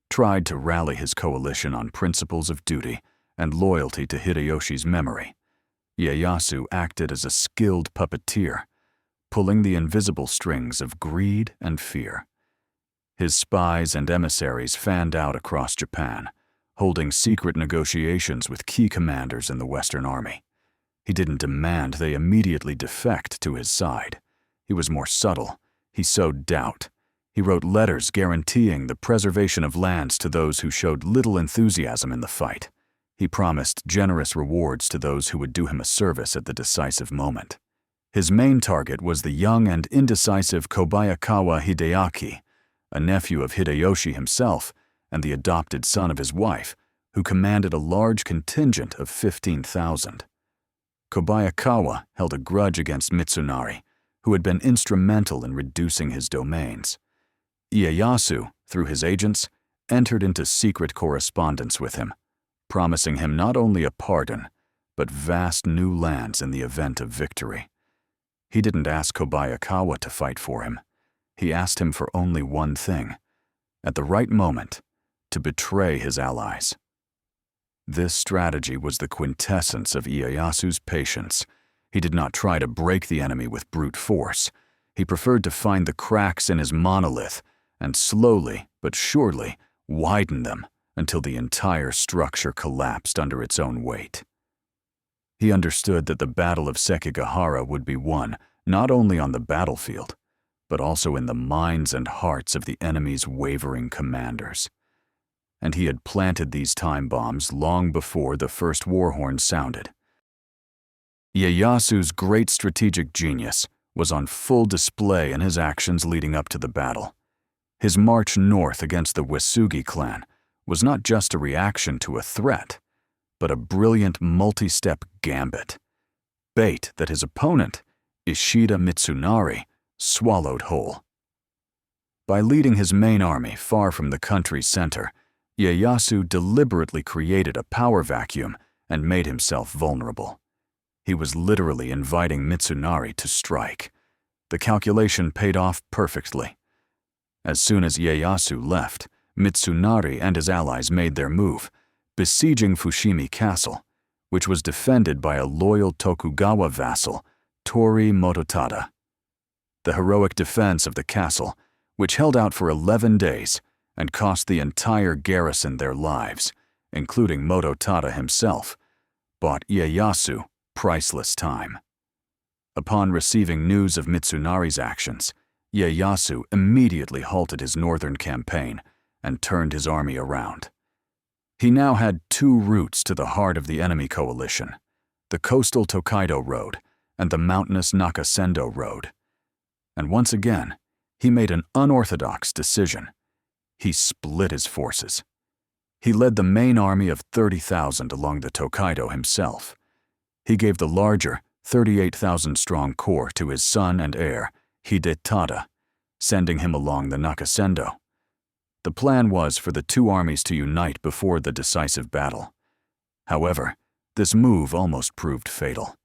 tried to rally his coalition on principles of duty and loyalty to Hideyoshi's memory, Ieyasu acted as a skilled puppeteer, pulling the invisible strings of greed and fear. His spies and emissaries fanned out across Japan, holding secret negotiations with key commanders in the Western Army. He didn't demand they immediately defect to his side. He was more subtle. He sowed doubt. He wrote letters guaranteeing the preservation of lands to those who showed little enthusiasm in the fight. He promised generous rewards to those who would do him a service at the decisive moment. His main target was the young and indecisive Tokugawa Hideyoshi, a nephew of Hideyoshi himself and the adopted son of his wife, who commanded a large contingent of 15,000. Tokugawa held a grudge against Mitsunari, who had been instrumental in reducing his domains. Ieyasu, through his agents, entered into secret correspondence with him, promising him not only a pardon, but vast new lands in the event of victory. He didn't ask Tokugawa to fight for him. He asked him for only one thing: at the right moment, to betray his allies. This strategy was the quintessence of Ieyasu's patience. He did not try to break the enemy with brute force. He preferred to find the cracks in his monolith and slowly but surely widen them until the entire structure collapsed under its own weight. He understood that the Battle of Sekigahara would be won not only on the battlefield, but also in the minds and hearts of the enemy's wavering commanders. And he had planted these time bombs long before the first war horn sounded. Ieyasu's great strategic genius was on full display in his actions leading up to the battle. His march north against the Uesugi clan was not just a reaction to a threat, but a brilliant multi-step gambit, bait that his opponent, Ishida Mitsunari, swallowed whole. By leading his main army far from the country's center, Ieyasu deliberately created a power vacuum and made himself vulnerable. He was literally inviting Mitsunari to strike. The calculation paid off perfectly. As soon as Ieyasu left, Mitsunari and his allies made their move, besieging Fushimi Castle, which was defended by a loyal Tokugawa vassal, Tori Mototada. The heroic defense of the castle, which held out for 11 days and cost the entire garrison their lives, including Mototada himself, bought Ieyasu priceless time. Upon receiving news of Mitsunari's actions, Ieyasu immediately halted his northern campaign and turned his army around. He now had two routes to the heart of the enemy coalition: the coastal Tokaido Road and the mountainous Nakasendo Road. And once again, he made an unorthodox decision. He split his forces. He led the main army of 30,000 along the Tokaido himself. He gave the larger, 38,000-strong corps to his son and heir, Hidetada, sending him along the Nakasendo. The plan was for the two armies to unite before the decisive battle. However, this move almost proved fatal.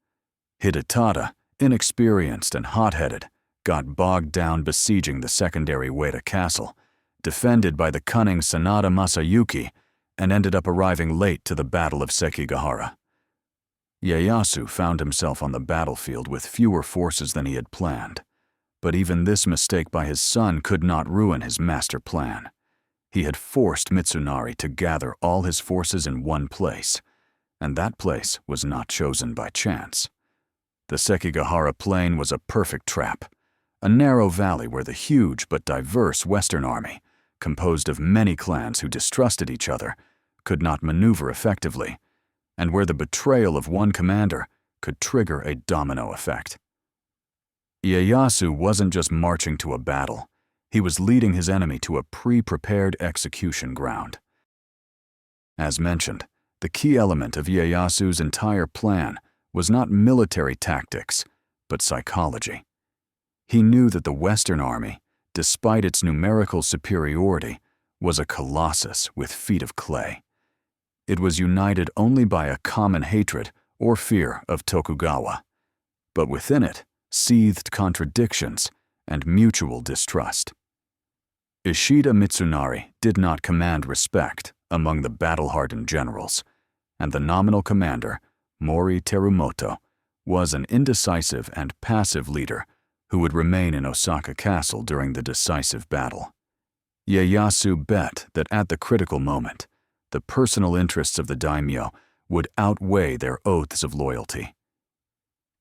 Hidetada, inexperienced and hot-headed, got bogged down besieging the secondary Ueda Castle, defended by the cunning Sanada Masayuki, and ended up arriving late to the Battle of Sekigahara. Ieyasu found himself on the battlefield with fewer forces than he had planned, but even this mistake by his son could not ruin his master plan. He had forced Mitsunari to gather all his forces in one place, and that place was not chosen by chance. The Sekigahara plain was a perfect trap, a narrow valley where the huge but diverse Western Army, composed of many clans who distrusted each other, could not maneuver effectively, and where the betrayal of one commander could trigger a domino effect. Ieyasu wasn't just marching to a battle. He was leading his enemy to a pre-prepared execution ground. As mentioned, the key element of Ieyasu's entire plan was not military tactics, but psychology. He knew that the Western Army, despite its numerical superiority, was a colossus with feet of clay. It was united only by a common hatred or fear of Tokugawa, but within it seethed contradictions and mutual distrust. Ishida Mitsunari did not command respect among the battle-hardened generals, and the nominal commander, Mori Terumoto, was an indecisive and passive leader who would remain in Osaka Castle during the decisive battle. Ieyasu bet that at the critical moment, the personal interests of the daimyo would outweigh their oaths of loyalty.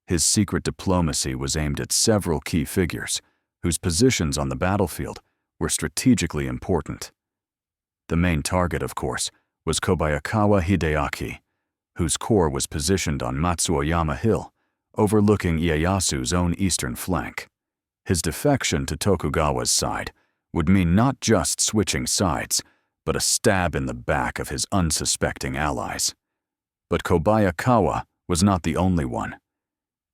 His secret diplomacy was aimed at several key figures whose positions on the battlefield were strategically important. The main target, of course, was Kobayakawa Hideaki, whose corps was positioned on Matsuoyama Hill, overlooking Ieyasu's own eastern flank. His defection to Tokugawa's side would mean not just switching sides, but a stab in the back of his unsuspecting allies. But Kobayakawa was not the only one.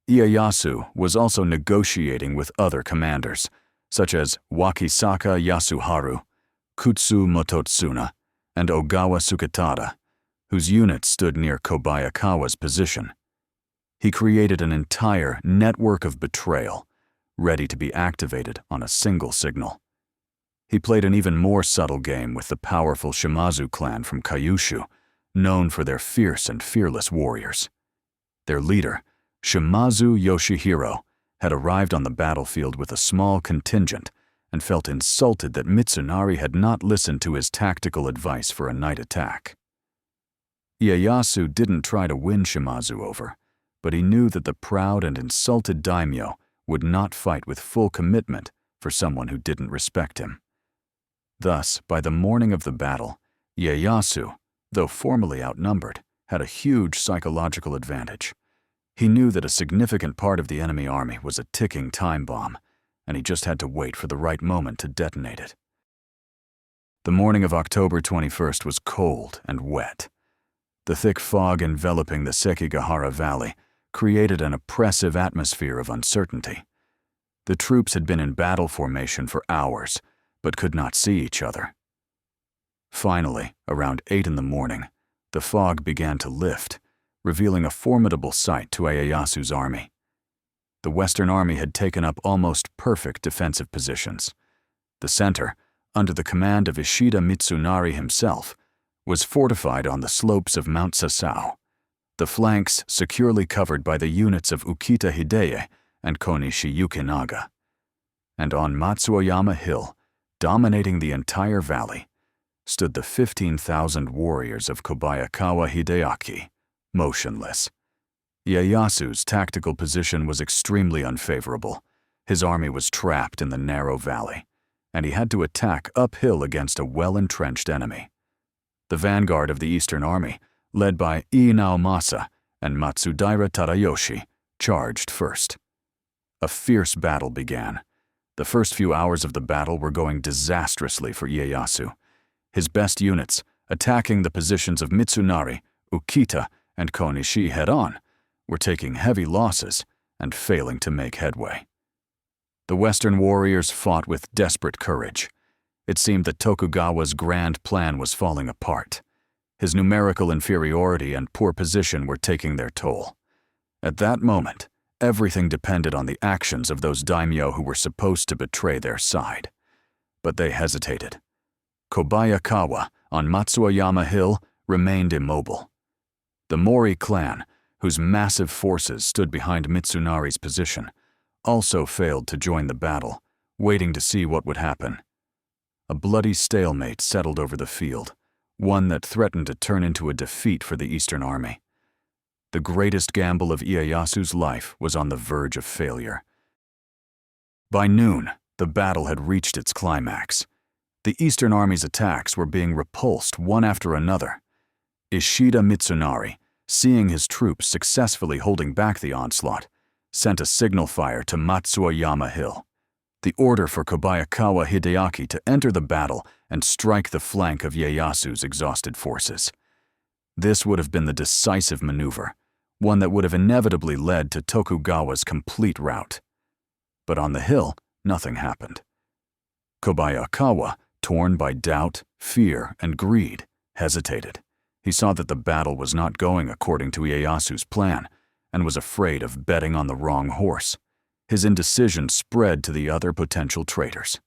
Ieyasu was also negotiating with other commanders, such as Wakisaka Yasuharu, Kutsu Mototsuna, and Ogawa Suketada, whose units stood near Kobayakawa's position. He created an entire network of betrayal, ready to be activated on a single signal. He played an even more subtle game with the powerful Shimazu clan from Kyushu, known for their fierce and fearless warriors. Their leader, Shimazu Yoshihiro, had arrived on the battlefield with a small contingent and felt insulted that Mitsunari had not listened to his tactical advice for a night attack. Ieyasu didn't try to win Shimazu over, but he knew that the proud and insulted daimyo would not fight with full commitment for someone who didn't respect him. Thus, by the morning of the battle, Ieyasu, though formally outnumbered, had a huge psychological advantage. He knew that a significant part of the enemy army was a ticking time bomb, and he just had to wait for the right moment to detonate it. The morning of October 21st was cold and wet. The thick fog enveloping the Sekigahara Valley created an oppressive atmosphere of uncertainty. The troops had been in battle formation for hours, but could not see each other. Finally, around 8 in the morning, the fog began to lift, revealing a formidable sight to Ieyasu's army. The Western Army had taken up almost perfect defensive positions. The center, under the command of Ishida Mitsunari himself, was fortified on the slopes of Mount Sasao, the flanks securely covered by the units of Ukita Hideye and Konishi Yukinaga. And on Matsuoyama Hill, dominating the entire valley, stood the 15,000 warriors of Kobayakawa Hideaki, motionless. Ieyasu's tactical position was extremely unfavorable. His army was trapped in the narrow valley, and he had to attack uphill against a well-entrenched enemy. The vanguard of the Eastern Army, led by Ii Naomasa and Matsudaira Tadayoshi, charged first. A fierce battle began. The first few hours of the battle were going disastrously for Ieyasu. His best units, attacking the positions of Mitsunari, Ukita, and Konishi head-on, were taking heavy losses and failing to make headway. The Western warriors fought with desperate courage. It seemed that Tokugawa's grand plan was falling apart. His numerical inferiority and poor position were taking their toll. At that moment, everything depended on the actions of those daimyo who were supposed to betray their side. But they hesitated. Kobayakawa, on Matsuoyama Hill, remained immobile. The Mori clan, whose massive forces stood behind Mitsunari's position, also failed to join the battle, waiting to see what would happen. A bloody stalemate settled over the field, one that threatened to turn into a defeat for the Eastern Army. The greatest gamble of Ieyasu's life was on the verge of failure. By noon, the battle had reached its climax. The Eastern Army's attacks were being repulsed one after another. Ishida Mitsunari, seeing his troops successfully holding back the onslaught, sent a signal fire to Matsuoyama Hill, the order for Kobayakawa Hideaki to enter the battle and strike the flank of Ieyasu's exhausted forces. This would have been the decisive maneuver, one that would have inevitably led to Tokugawa's complete rout. But on the hill, nothing happened. Kobayakawa, torn by doubt, fear, and greed, hesitated. He saw that the battle was not going according to Ieyasu's plan, and was afraid of betting on the wrong horse. His indecision spread to the other potential traitors.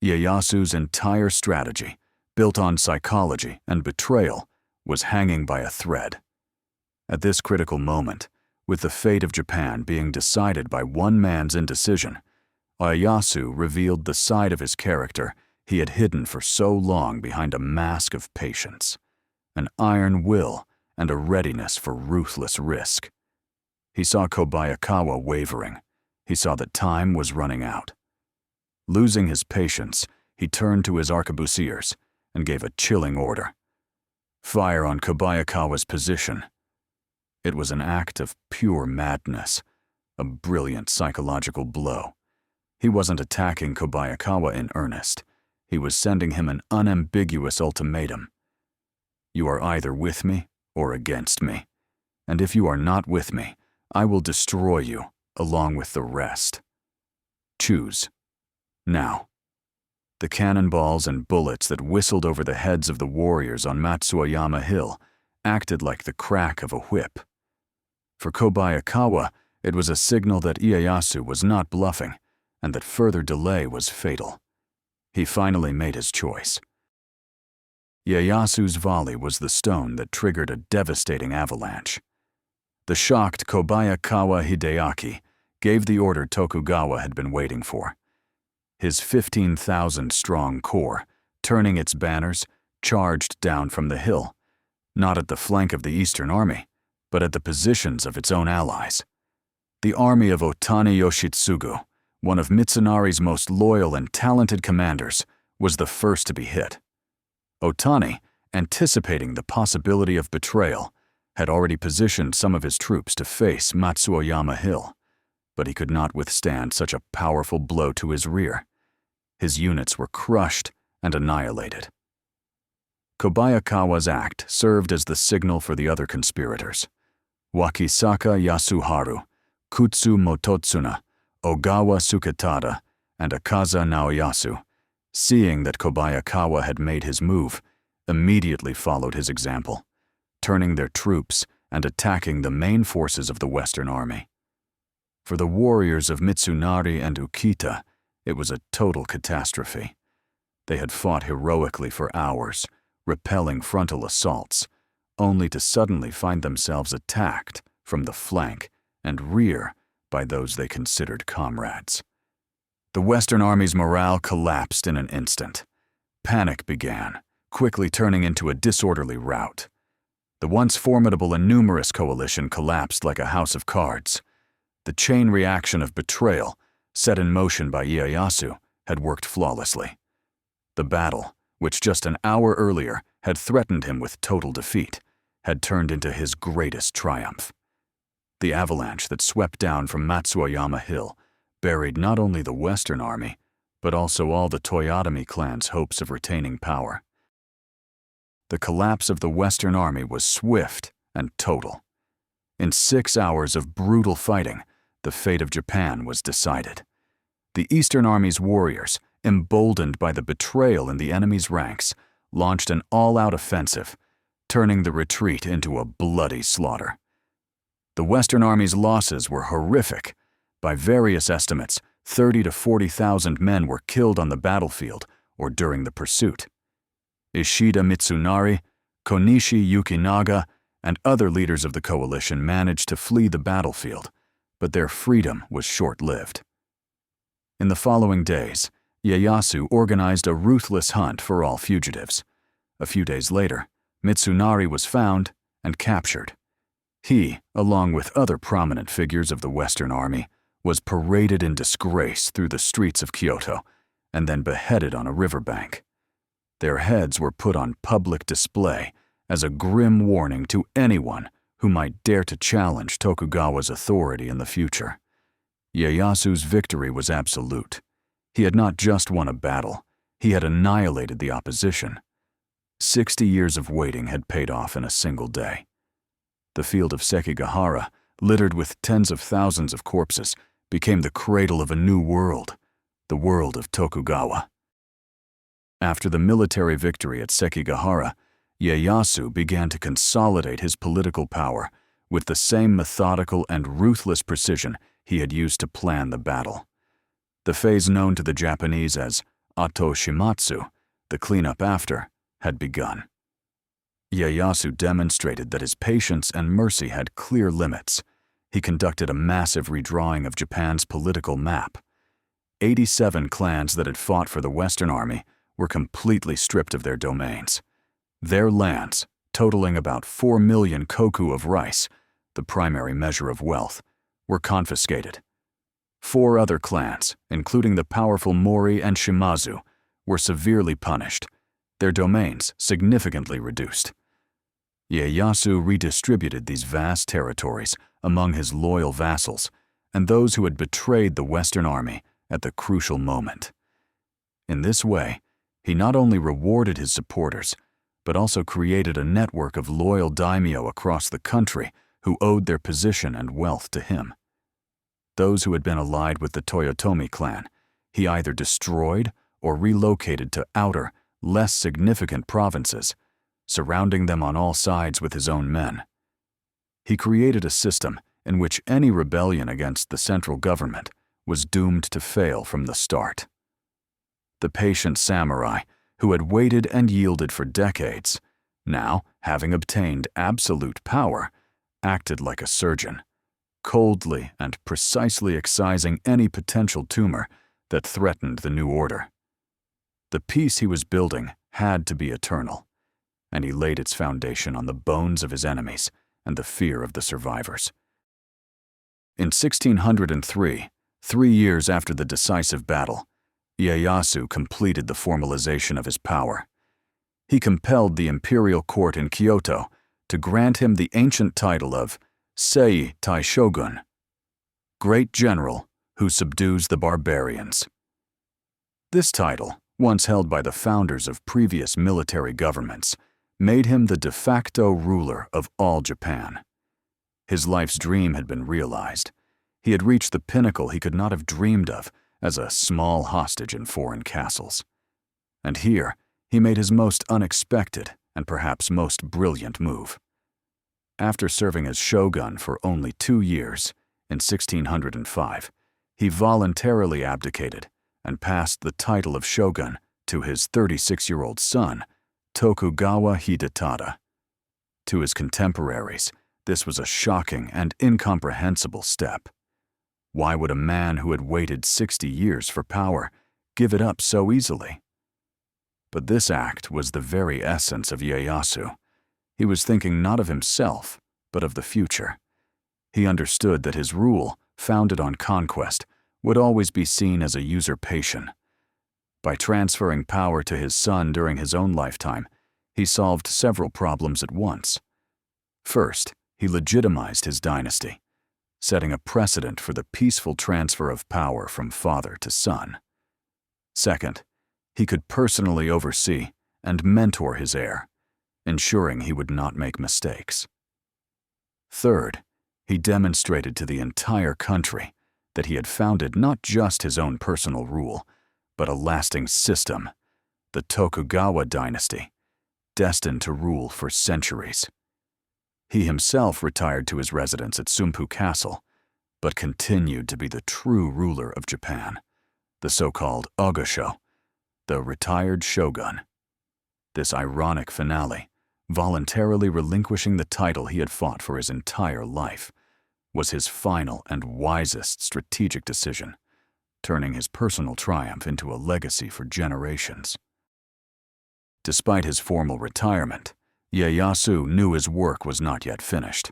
Ieyasu's entire strategy, built on psychology and betrayal, was hanging by a thread. At this critical moment, with the fate of Japan being decided by one man's indecision, Ieyasu revealed the side of his character he had hidden for so long behind a mask of patience, an iron will and a readiness for ruthless risk. He saw Kobayakawa wavering. He saw that time was running out. Losing his patience, he turned to his arquebusiers and gave a chilling order. Fire on Kobayakawa's position. It was an act of pure madness, a brilliant psychological blow. He wasn't attacking Kobayakawa in earnest. He was sending him an unambiguous ultimatum. You are either with me or against me, and if you are not with me, I will destroy you along with the rest. Choose. Now. The cannonballs and bullets that whistled over the heads of the warriors on Matsuoyama Hill acted like the crack of a whip. For Kobayakawa, it was a signal that Ieyasu was not bluffing, and that further delay was fatal. He finally made his choice. Ieyasu's volley was the stone that triggered a devastating avalanche. The shocked Tokugawa Hideyoshi gave the order Tokugawa had been waiting for. His 15,000-strong corps, turning its banners, charged down from the hill, not at the flank of the Eastern Army, but at the positions of its own allies. The army of Otani Yoshitsugu, one of Mitsunari's most loyal and talented commanders, was the first to be hit. Otani, anticipating the possibility of betrayal, had already positioned some of his troops to face Matsuoyama Hill, but he could not withstand such a powerful blow to his rear. His units were crushed and annihilated. Kobayakawa's act served as the signal for the other conspirators. Wakisaka Yasuharu, Kutsu Mototsuna, Ogawa Suketada, and Akaza Naoyasu, seeing that Kobayakawa had made his move, immediately followed his example, turning their troops and attacking the main forces of the Western Army. For the warriors of Mitsunari and Ukita, it was a total catastrophe. They had fought heroically for hours, repelling frontal assaults, only to suddenly find themselves attacked from the flank and rear by those they considered comrades. The Western Army's morale collapsed in an instant. Panic began, quickly turning into a disorderly rout. The once formidable and numerous coalition collapsed like a house of cards. The chain reaction of betrayal, set in motion by Ieyasu, had worked flawlessly. The battle, which just an hour earlier had threatened him with total defeat, had turned into his greatest triumph. The avalanche that swept down from Matsuoyama Hill buried not only the Western Army, but also all the Toyotomi clan's hopes of retaining power. The collapse of the Western Army was swift and total. In 6 hours of brutal fighting, the fate of Japan was decided. The Eastern Army's warriors, emboldened by the betrayal in the enemy's ranks, launched an all-out offensive, turning the retreat into a bloody slaughter. The Western Army's losses were horrific. By various estimates, 30,000 to 40,000 men were killed on the battlefield or during the pursuit. Ishida Mitsunari, Konishi Yukinaga, and other leaders of the coalition managed to flee the battlefield, but their freedom was short-lived. In the following days, Ieyasu organized a ruthless hunt for all fugitives. A few days later, Mitsunari was found and captured. He, along with other prominent figures of the Western Army, was paraded in disgrace through the streets of Kyoto and then beheaded on a riverbank. Their heads were put on public display as a grim warning to anyone who might dare to challenge Tokugawa's authority in the future. Ieyasu's victory was absolute. He had not just won a battle, he had annihilated the opposition. 60 years of waiting had paid off in a single day. The field of Sekigahara, littered with tens of thousands of corpses, became the cradle of a new world, the world of Tokugawa. After the military victory at Sekigahara, Ieyasu began to consolidate his political power with the same methodical and ruthless precision he had used to plan the battle. The phase known to the Japanese as Ato Shimatsu, the cleanup after, had begun. Ieyasu demonstrated that his patience and mercy had clear limits. He conducted a massive redrawing of Japan's political map. 87 clans that had fought for the Western Army were completely stripped of their domains. Their lands, totaling about 4 million koku of rice, the primary measure of wealth, were confiscated. 4 other clans, including the powerful Mori and Shimazu, were severely punished, their domains significantly reduced. Ieyasu redistributed these vast territories among his loyal vassals and those who had betrayed the Western Army at the crucial moment. In this way, he not only rewarded his supporters, but also created a network of loyal daimyo across the country who owed their position and wealth to him. Those who had been allied with the Toyotomi clan, he either destroyed or relocated to outer, less significant provinces, surrounding them on all sides with his own men. He created a system in which any rebellion against the central government was doomed to fail from the start. The patient samurai, who had waited and yielded for decades, now, having obtained absolute power, acted like a surgeon, coldly and precisely excising any potential tumor that threatened the new order. The peace he was building had to be eternal, and he laid its foundation on the bones of his enemies and the fear of the survivors. In 1603, 3 years after the decisive battle, Ieyasu completed the formalization of his power. He compelled the imperial court in Kyoto to grant him the ancient title of Sei Tai Shogun, Great General who subdues the barbarians. This title, once held by the founders of previous military governments, made him the de facto ruler of all Japan. His life's dream had been realized. He had reached the pinnacle he could not have dreamed of as a small hostage in foreign castles. And here, he made his most unexpected and perhaps most brilliant move. After serving as shogun for only 2 years, in 1605, he voluntarily abdicated and passed the title of shogun to his 36-year-old son, Tokugawa Hideyoshi. To his contemporaries, this was a shocking and incomprehensible step. Why would a man who had waited 60 years for power give it up so easily? But this act was the very essence of Ieyasu. He was thinking not of himself, but of the future. He understood that his rule, founded on conquest, would always be seen as a usurpation. By transferring power to his son during his own lifetime, he solved several problems at once. First, he legitimized his dynasty, setting a precedent for the peaceful transfer of power from father to son. Second, he could personally oversee and mentor his heir, ensuring he would not make mistakes. Third, he demonstrated to the entire country that he had founded not just his own personal rule, but a lasting system, the Tokugawa dynasty, destined to rule for centuries. He himself retired to his residence at Sumpu Castle, but continued to be the true ruler of Japan, the so-called Ogosho, the retired shogun. This ironic finale, voluntarily relinquishing the title he had fought for his entire life, was his final and wisest strategic decision, turning his personal triumph into a legacy for generations. Despite his formal retirement, Ieyasu knew his work was not yet finished.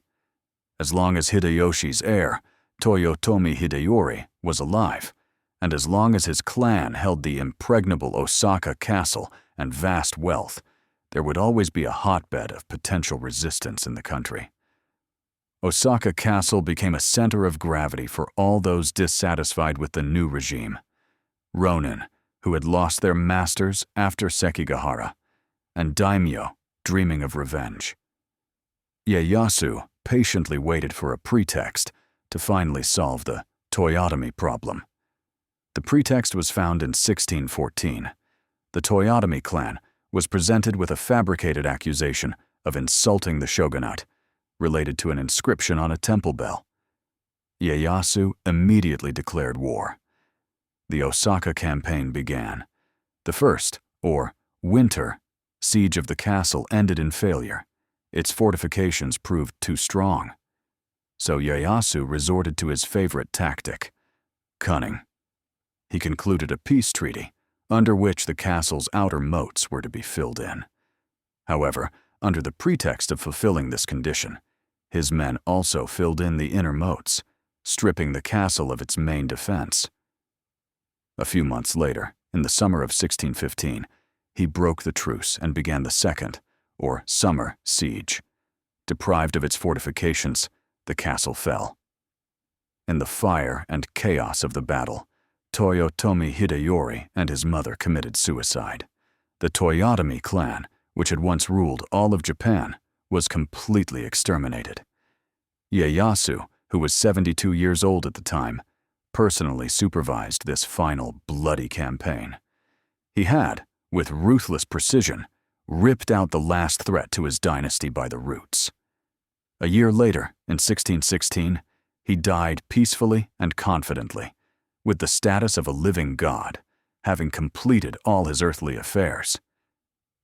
As long as Hideyoshi's heir, Toyotomi Hideyori, was alive, and as long as his clan held the impregnable Osaka castle and vast wealth, there would always be a hotbed of potential resistance in the country. Osaka Castle became a center of gravity for all those dissatisfied with the new regime. Ronin, who had lost their masters after Sekigahara, and daimyo, dreaming of revenge. Ieyasu patiently waited for a pretext to finally solve the Toyotomi problem. The pretext was found in 1614. The Toyotomi clan was presented with a fabricated accusation of insulting the shogunate, related to an inscription on a temple bell. Ieyasu immediately declared war. The Osaka campaign began. The first, or winter, siege of the castle ended in failure. Its fortifications proved too strong. So Ieyasu resorted to his favorite tactic, cunning. He concluded a peace treaty, under which the castle's outer moats were to be filled in. However, under the pretext of fulfilling this condition, his men also filled in the inner moats, stripping the castle of its main defense. A few months later, in the summer of 1615, he broke the truce and began the second, or summer, siege. Deprived of its fortifications, the castle fell. In the fire and chaos of the battle, Toyotomi Hideyoshi and his mother committed suicide. The Toyotomi clan, which had once ruled all of Japan, was completely exterminated. Ieyasu, who was 72 years old at the time, personally supervised this final bloody campaign. He had, with ruthless precision, ripped out the last threat to his dynasty by the roots. A year later, in 1616, he died peacefully and confidently, with the status of a living god, having completed all his earthly affairs.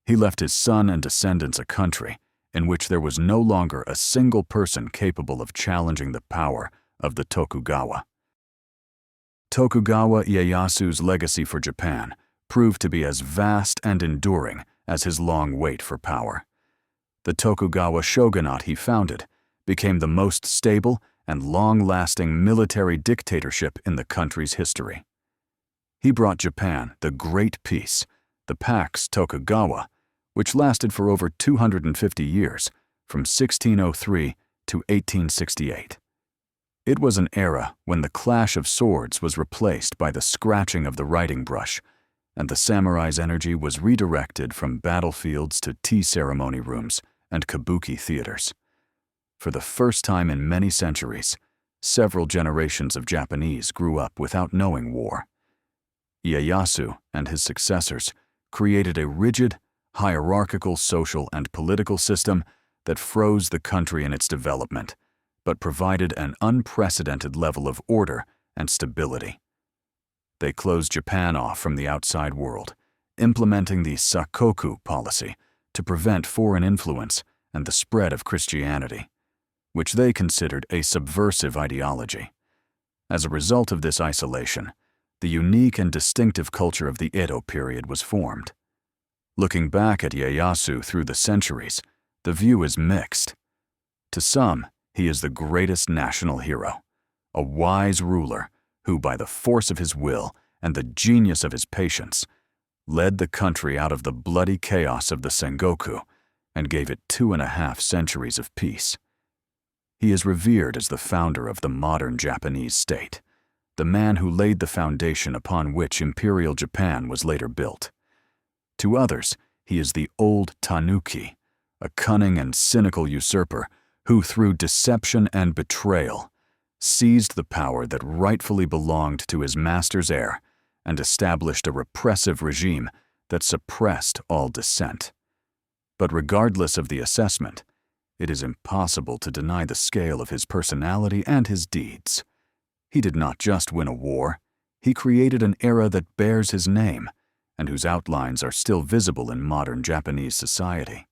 He left his son and descendants a country in which there was no longer a single person capable of challenging the power of the Tokugawa. Tokugawa Ieyasu's legacy for Japan proved to be as vast and enduring as his long wait for power. The Tokugawa Shogunate he founded became the most stable and long-lasting military dictatorship in the country's history. He brought Japan the Great Peace, the Pax Tokugawa, which lasted for over 250 years, from 1603 to 1868. It was an era when the clash of swords was replaced by the scratching of the writing brush, and the samurai's energy was redirected from battlefields to tea ceremony rooms and kabuki theaters. For the first time in many centuries, several generations of Japanese grew up without knowing war. Ieyasu and his successors created a rigid, hierarchical social and political system that froze the country in its development, but provided an unprecedented level of order and stability. They closed Japan off from the outside world, implementing the Sakoku policy to prevent foreign influence and the spread of Christianity, which they considered a subversive ideology. As a result of this isolation, the unique and distinctive culture of the Edo period was formed. Looking back at Ieyasu through the centuries, the view is mixed. To some, he is the greatest national hero, a wise ruler who, by the force of his will and the genius of his patience, led the country out of the bloody chaos of the Sengoku and gave it 2.5 centuries of peace. He is revered as the founder of the modern Japanese state, the man who laid the foundation upon which Imperial Japan was later built. To others, he is the old tanuki, a cunning and cynical usurper who, through deception and betrayal, seized the power that rightfully belonged to his master's heir and established a repressive regime that suppressed all dissent. But regardless of the assessment, it is impossible to deny the scale of his personality and his deeds. He did not just win a war, he created an era that bears his name and whose outlines are still visible in modern Japanese society.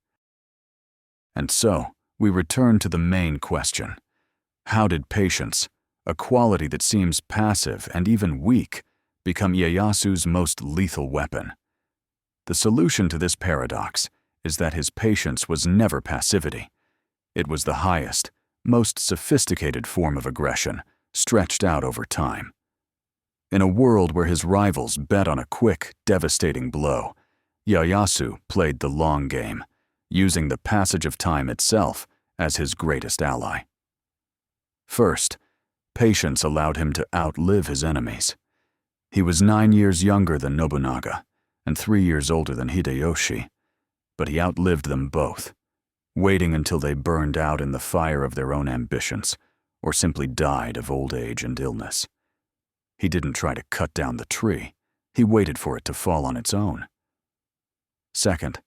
And so, we return to the main question. How did patience, a quality that seems passive and even weak, become Ieyasu's most lethal weapon? The solution to this paradox is that his patience was never passivity. It was the highest, most sophisticated form of aggression, stretched out over time. In a world where his rivals bet on a quick, devastating blow, Ieyasu played the long game, using the passage of time itself as his greatest ally. First, patience allowed him to outlive his enemies. He was 9 years younger than Nobunaga and 3 years older than Hideyoshi, but he outlived them both, waiting until they burned out in the fire of their own ambitions or simply died of old age and illness. He didn't try to cut down the tree. He waited for it to fall on its own. Second,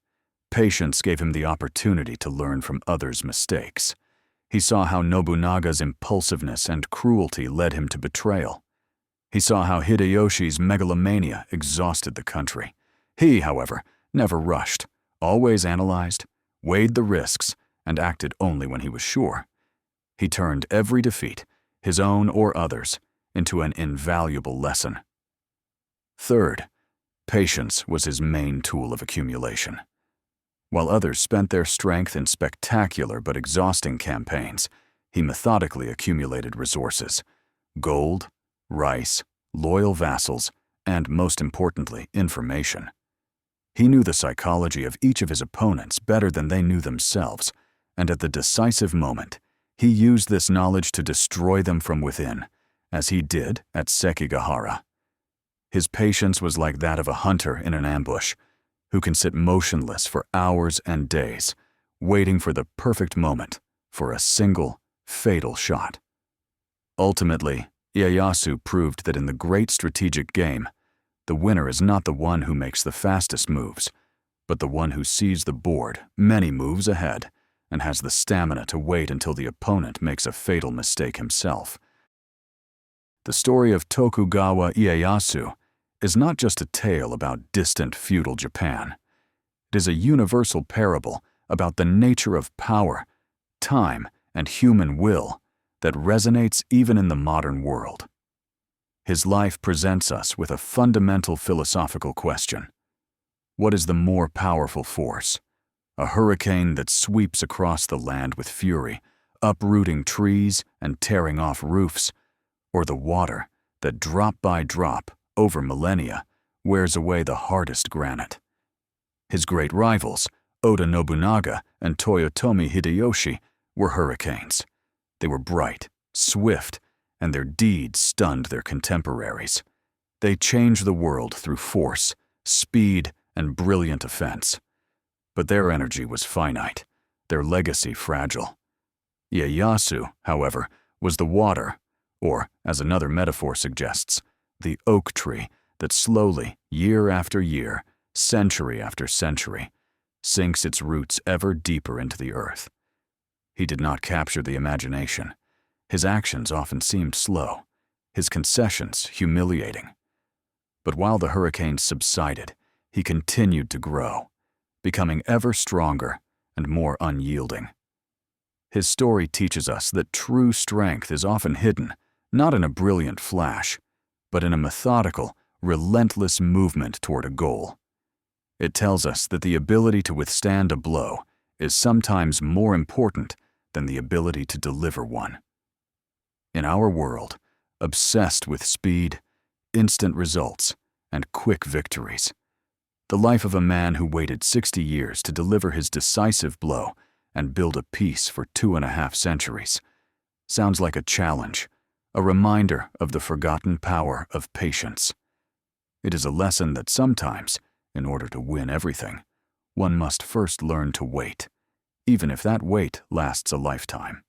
patience gave him the opportunity to learn from others' mistakes. He saw how Nobunaga's impulsiveness and cruelty led him to betrayal. He saw how Hideyoshi's megalomania exhausted the country. He, however, never rushed, always analyzed, weighed the risks, and acted only when he was sure. He turned every defeat, his own or others, into an invaluable lesson. Third, patience was his main tool of accumulation. While others spent their strength in spectacular but exhausting campaigns, he methodically accumulated resources: gold, rice, loyal vassals, and, most importantly, information. He knew the psychology of each of his opponents better than they knew themselves, and at the decisive moment, he used this knowledge to destroy them from within, as he did at Sekigahara. His patience was like that of a hunter in an ambush, who can sit motionless for hours and days, waiting for the perfect moment for a single, fatal shot. Ultimately, Ieyasu proved that in the great strategic game, the winner is not the one who makes the fastest moves, but the one who sees the board many moves ahead and has the stamina to wait until the opponent makes a fatal mistake himself. The story of Tokugawa Ieyasu is not just a tale about distant feudal Japan. It is a universal parable about the nature of power, time, and human will that resonates even in the modern world. His life presents us with a fundamental philosophical question. What is the more powerful force? A hurricane that sweeps across the land with fury, uprooting trees and tearing off roofs, or the water that, drop by drop, over millennia, wears away the hardest granite? His great rivals, Oda Nobunaga and Toyotomi Hideyoshi, were hurricanes. They were bright, swift, and their deeds stunned their contemporaries. They changed the world through force, speed, and brilliant offense. But their energy was finite, their legacy fragile. Ieyasu, however, was the water, or, as another metaphor suggests, the oak tree that slowly, year after year, century after century, sinks its roots ever deeper into the earth. He did not capture the imagination. His actions often seemed slow, his concessions humiliating. But while the hurricane subsided, he continued to grow, becoming ever stronger and more unyielding. His story teaches us that true strength is often hidden, not in a brilliant flash, but in a methodical, relentless movement toward a goal. It tells us that the ability to withstand a blow is sometimes more important than the ability to deliver one. In our world, obsessed with speed, instant results, and quick victories, the life of a man who waited 60 years to deliver his decisive blow and build a peace for 2.5 centuries sounds like a challenge, a reminder of the forgotten power of patience. It is a lesson that sometimes, in order to win everything, one must first learn to wait, even if that wait lasts a lifetime.